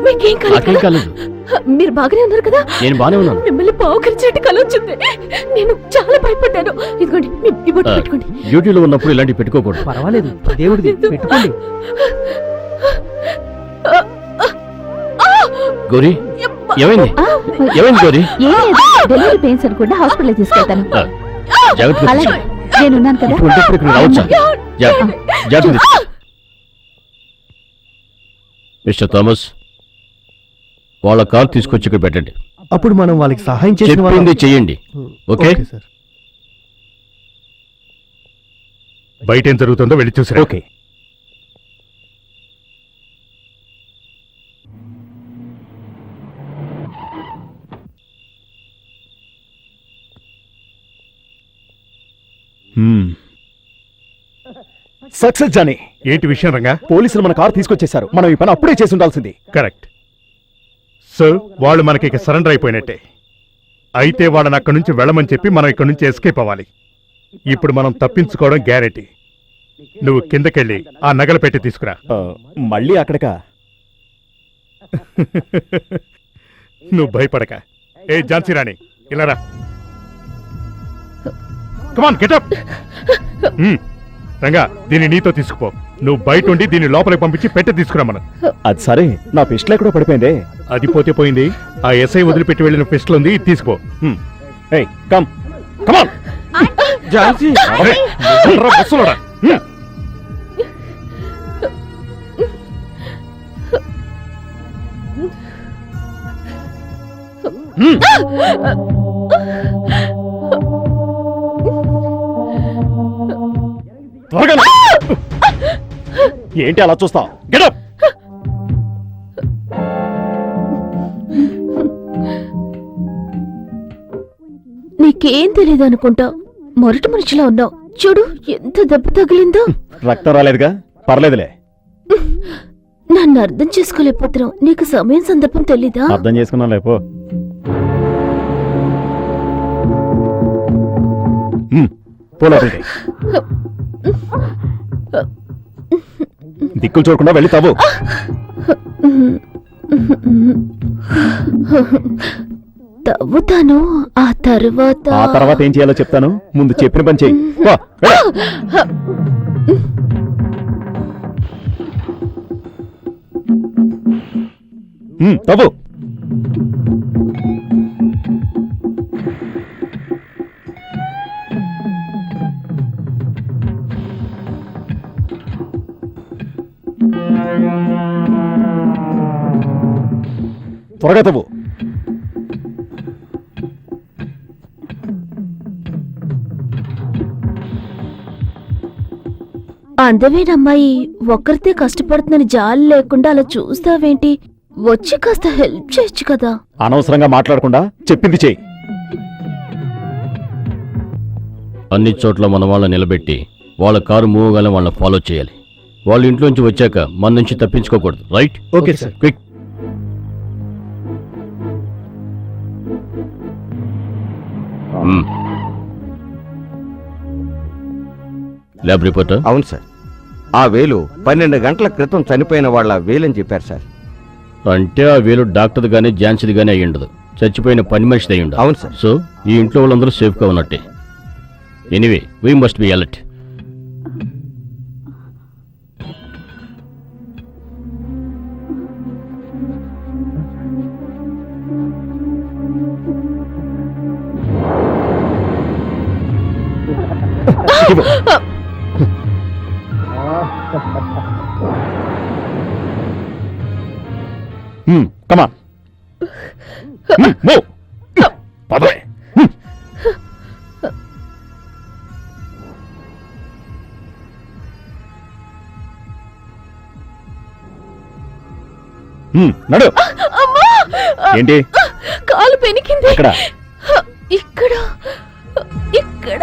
మీకేం నాకేం కాలేదు. మీరు బాగానే ఉన్నారు కదా? నేను బానే ఉన్నాను. మిమ్మల్ని పావుకరిచినట్టు కల వచ్చింది. నేను చాలా భయపడ్డాను. ఇదిగోండి ఈ బొట్టు పెట్టుకోండి. డ్యూటీలో ఉన్నప్పుడు ఇలాంటివి పెట్టుకోకూడదు. పర్వాలేదు, దేవుడిది పెట్టుకోండి. గౌరీ ఏమైంది? ఏమైంది గౌరీ? డెలివరీ పెయిన్స్ అనుకుంటే హాస్పిటల్ తీసుకెళ్తాను. జాగ్రత్తగా అలాగే తీసుకో. నేనున్నాను కదా. ఇటువంటిప్పుడు ఇక్కడ రావచ్చా? జాగ్రత్త తీసుకో. మిస్టర్ థామస్, వాళ్ళ కార్ తీసుకొచ్చి ఇక్కడ పెట్టండి. అప్పుడు మనం వాళ్ళకి సహాయం చేసిన చెప్పింది చెయ్యండి. ఓకే? సార్. బయట ఏం జరుగుతుందో వెళ్ళి చూసి ఓకే. Success Johnny. ఏంటి విషయం రంగా? పోలీసులు మన కారు తీసుకొచ్చేశారు. మనం ఈ పని అప్పుడే చేసి ఉండాల్సింది. కరెక్ట్. సో వాళ్ళు మనకి ఇక సరెండర్ అయిపోయినట్టే. అయితే వాళ్ళని అక్కడి నుంచి వెళ్ళమని చెప్పి మనం ఇక్కడి నుంచి ఎస్కేప్ అవ్వాలి. ఇప్పుడు మనం తప్పించుకోవడం గ్యారెంటీ. నువ్వు కిందకెళ్ళి ఆ నగలు పెట్టి తీసుకురా. మళ్ళీ అక్కడికా? నువ్వు భయపడక. ఏ ఝాన్సీ రాణి, ఇలా రా. Come on get up. రంగా, దీన్ని నీతో తీసుకుపో. నువ్వు బయట ఉండి దీన్ని లోపలికి పంపించి పెట్టి తీసుకురా. మనం అది సరే, నా పిస్టల్ ఎక్కడో పడిపోయిందే. అది పోతే పోయింది. ఆ ఎస్ఐ వదిలిపెట్టి వెళ్ళిన పిస్టల్ ఉంది, ఇది తీసుకో. ఏయ్ కమ్ కమాన్. ఝాన్సీ బస్సులోడా. త్వరగా. ఏంటి అలా చూస్తావు? Get up. నీకేం తెలియదు అనుకుంటా. మొరటి మనిషిలా ఉన్నావు. చూడు ఎంత దెబ్బ తగిలిందో. రక్తం రాలేదుగా, పర్లేదులే. నన్ను అర్థం చేసుకోలేకపోతున్నావు. నీకు సమయం సందర్భం తెలీదా? అర్థం చేసుకున్నా లేపో. పోలే దిక్కులు చూడకుండా వెళ్తావు. తవ్వుతాను. ఆ తర్వాత ఏం చేయాలో చెప్తాను. ముందు చెప్పిన పని చెయ్యి. తవ్వు. త్వరగా తవ్వు. అందమేనమ్మాయి ఒక్కరితే కష్టపడుతుందని జాలి లేకుండా అలా చూస్తావేంటి? వచ్చి కాస్త హెల్ప్ చేయొచ్చు కదా. అనవసరంగా మాట్లాడకుండా చెప్పింది చెయ్యి. అన్ని చోట్ల మన వాళ్ళని నిలబెట్టి వాళ్ళ కారు మూవ్ అవ్వగానే వాళ్ళని ఫాలో చేయాలి. వాళ్ళు ఇంట్లోంచి వచ్చాక మన నుంచి తప్పించుకోకూడదు. Right? Okay sir. Quick. Lab reporter. అవును సార్. ఆ వేలు 12 గంటల క్రితం చనిపోయిన వాళ్ళ వేలని చెప్పారు సార్. అంటే ఆ వేలు డాక్టర్ది గానీ ఝాన్సీది గానీ అయ్యి ఉండదు, చచ్చిపోయిన పని మనిషిది అయ్యి ఉండదు. అవును సార్. సో ఈ ఇంట్లో వాళ్ళందరూ సేఫ్గా ఉన్నట్టే. Anyway we must be alert. Come on. Move. Padre. నడు. ఏంటి? కాలు పెనికింది. ఎక్కడ? ఇక్కడ. ఇక్కడ.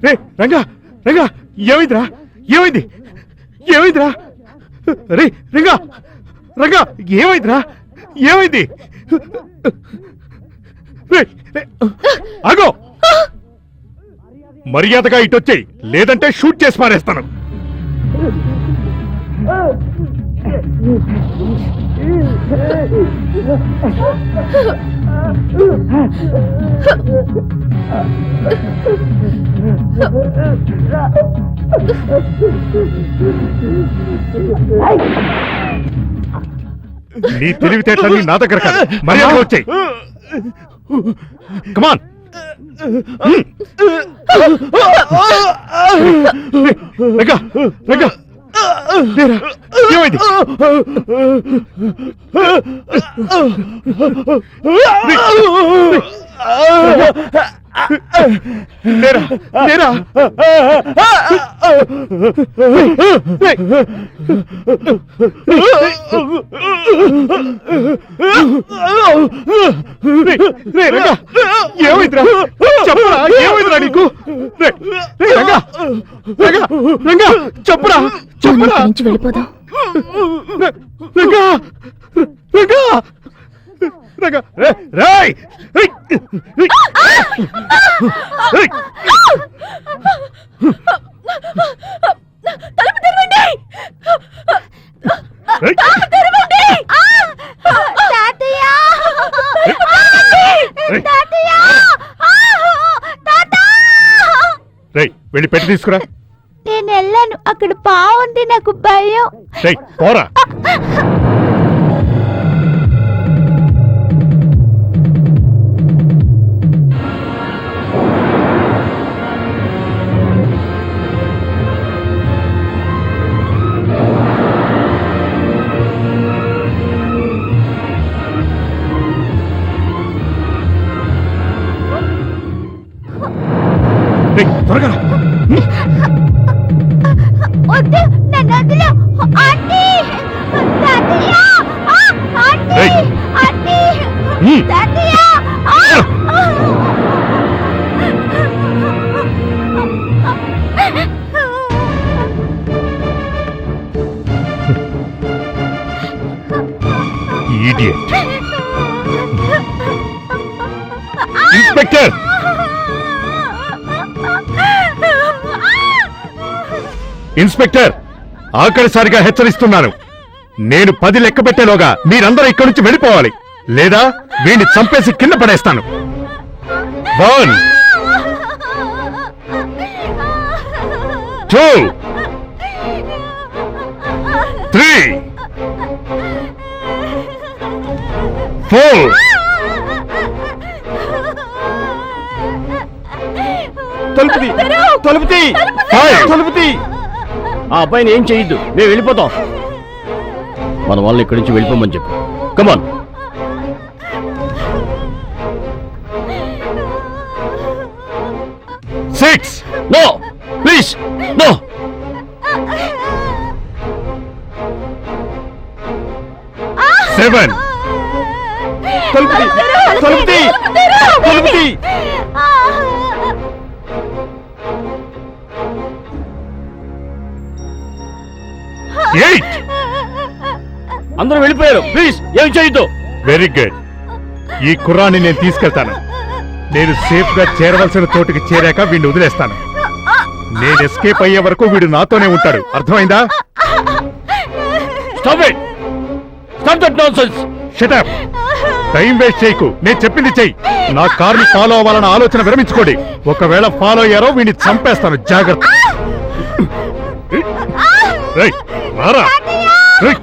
రే రంగా రంగా ఏమైందిరా ఏమైంది ఏమైందిరా రే రంగా రంగా ఏమైందిరా ఏమైంది ఆగో మర్యాదగా ఇటొచ్చేయి లేదంటే షూట్ చేసి పారేస్తాను నీ తెలివితేటలన్నీ నా దగ్గర కాదు మర్యాదగా వచ్చేయి కమాన్ రంగా రంగా ఏమైంది లేరా లేరా ఏమైందిరా చెప్పరా ఏమైందిరా నీకు రంగా రంగా రంగా చెప్పరా చెప్పరా నుంచి వెళ్ళిపోదాం రంగా రంగా రంగా రాయ్ తలుపు తెరవండి తలుపు తెరవండి తాతయ్య తాతయ్య తాతా రేయ్ వెళ్ళి పెట్టి తీసుకురా నేను వెళ్ళాను అక్కడ బాగుంది నాకు భయం రేయ్ పోరా త్వరగా ఇడియట్. ఇన్స్పెక్టర్, ఇన్స్పెక్టర్, ఆఖరిసారిగా హెచ్చరిస్తున్నాను. నేను 10 లెక్క పెట్టేలోగా మీరందరూ ఇక్కడి నుంచి వెళ్ళిపోవాలి, లేదా వీడిని చంపేసి కింద పడేస్తాను. 1 2 3 4 తలుపుతి, తలుపుతి, తలుపుతి. ఆ అబ్బాయిని ఏం చేయొద్దు, మేము వెళ్ళిపోతాం. మన వాళ్ళని ఇక్కడి నుంచి వెళ్ళిపోమని చెప్పు. Come on. Six. No please no. 7 తలుపుతి, తలుపుతి, తలుపుతి. ఎయిట్. అందరూ వెళ్ళిపోయారు, ప్లీజ్ ఏం చేయొద్దు. Very good. ఈ కుర్రాన్ని నేను తీసుకెళ్తాను. నేను సేఫ్ గా చేరవలసిన చోటుకి చేరాక వీడిని వదిలేస్తాను. నేను ఎస్కేప్ అయ్యే వరకు వీడు నాతోనే ఉంటాడు. అర్థమైందా? Stop it. Stop that nonsense. Shut up. Time waste చేయకు. నేను చెప్పింది చెయ్యి. నా కార్ని ఫాలో అవ్వాలన్న ఆలోచన విరమించుకోండి. ఒకవేళ ఫాలో అయ్యారో వీడిని చంపేస్తాను. జాగ్రత్త. రేయ్, రారా. రేయ్.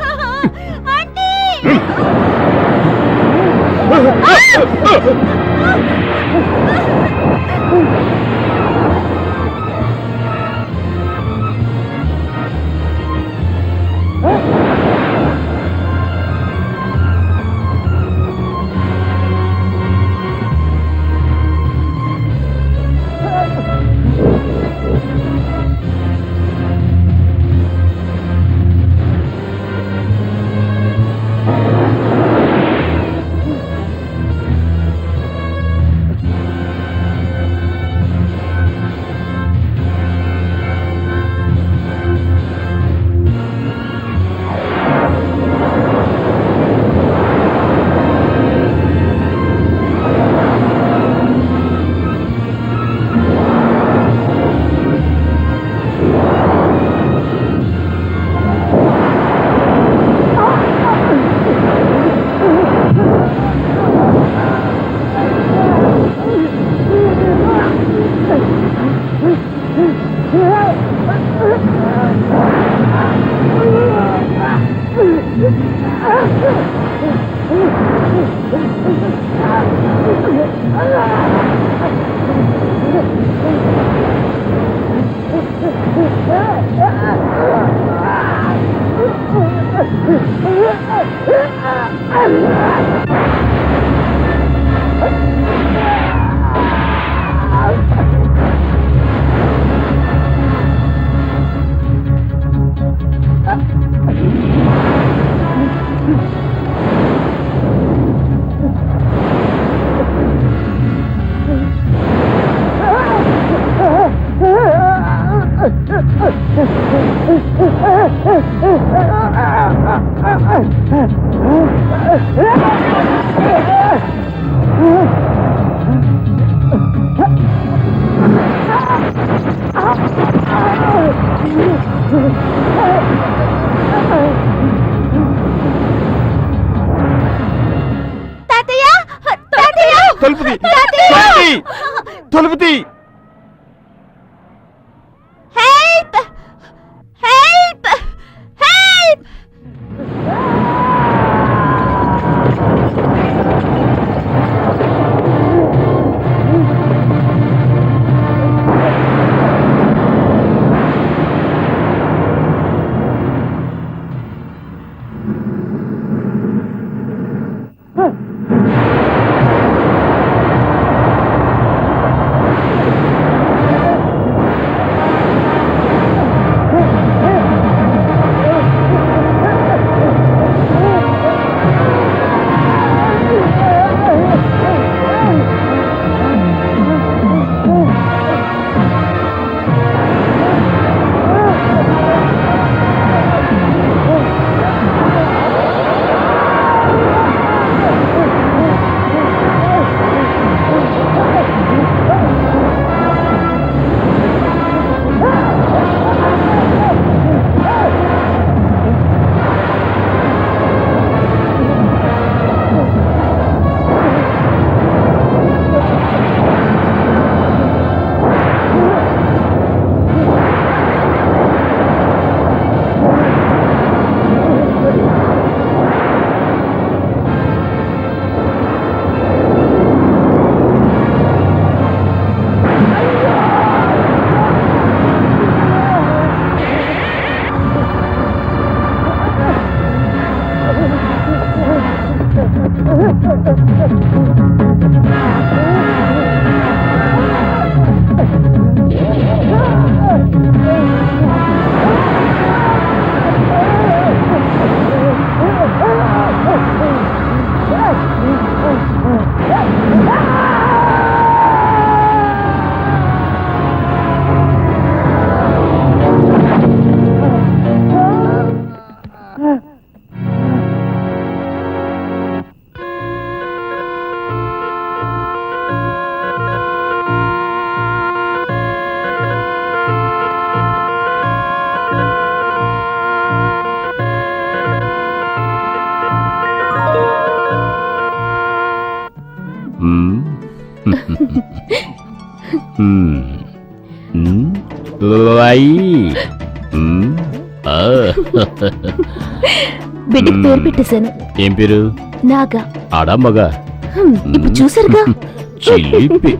తలుపుతి, తలుపుతి, తలుపుతి. Help help help. బిడ్డకి పేరు పెట్టేశాను, ఏం పేరు? నాగా. ఆడా మగా? ఇప్పుడు చూసారుగా. చిలిపి.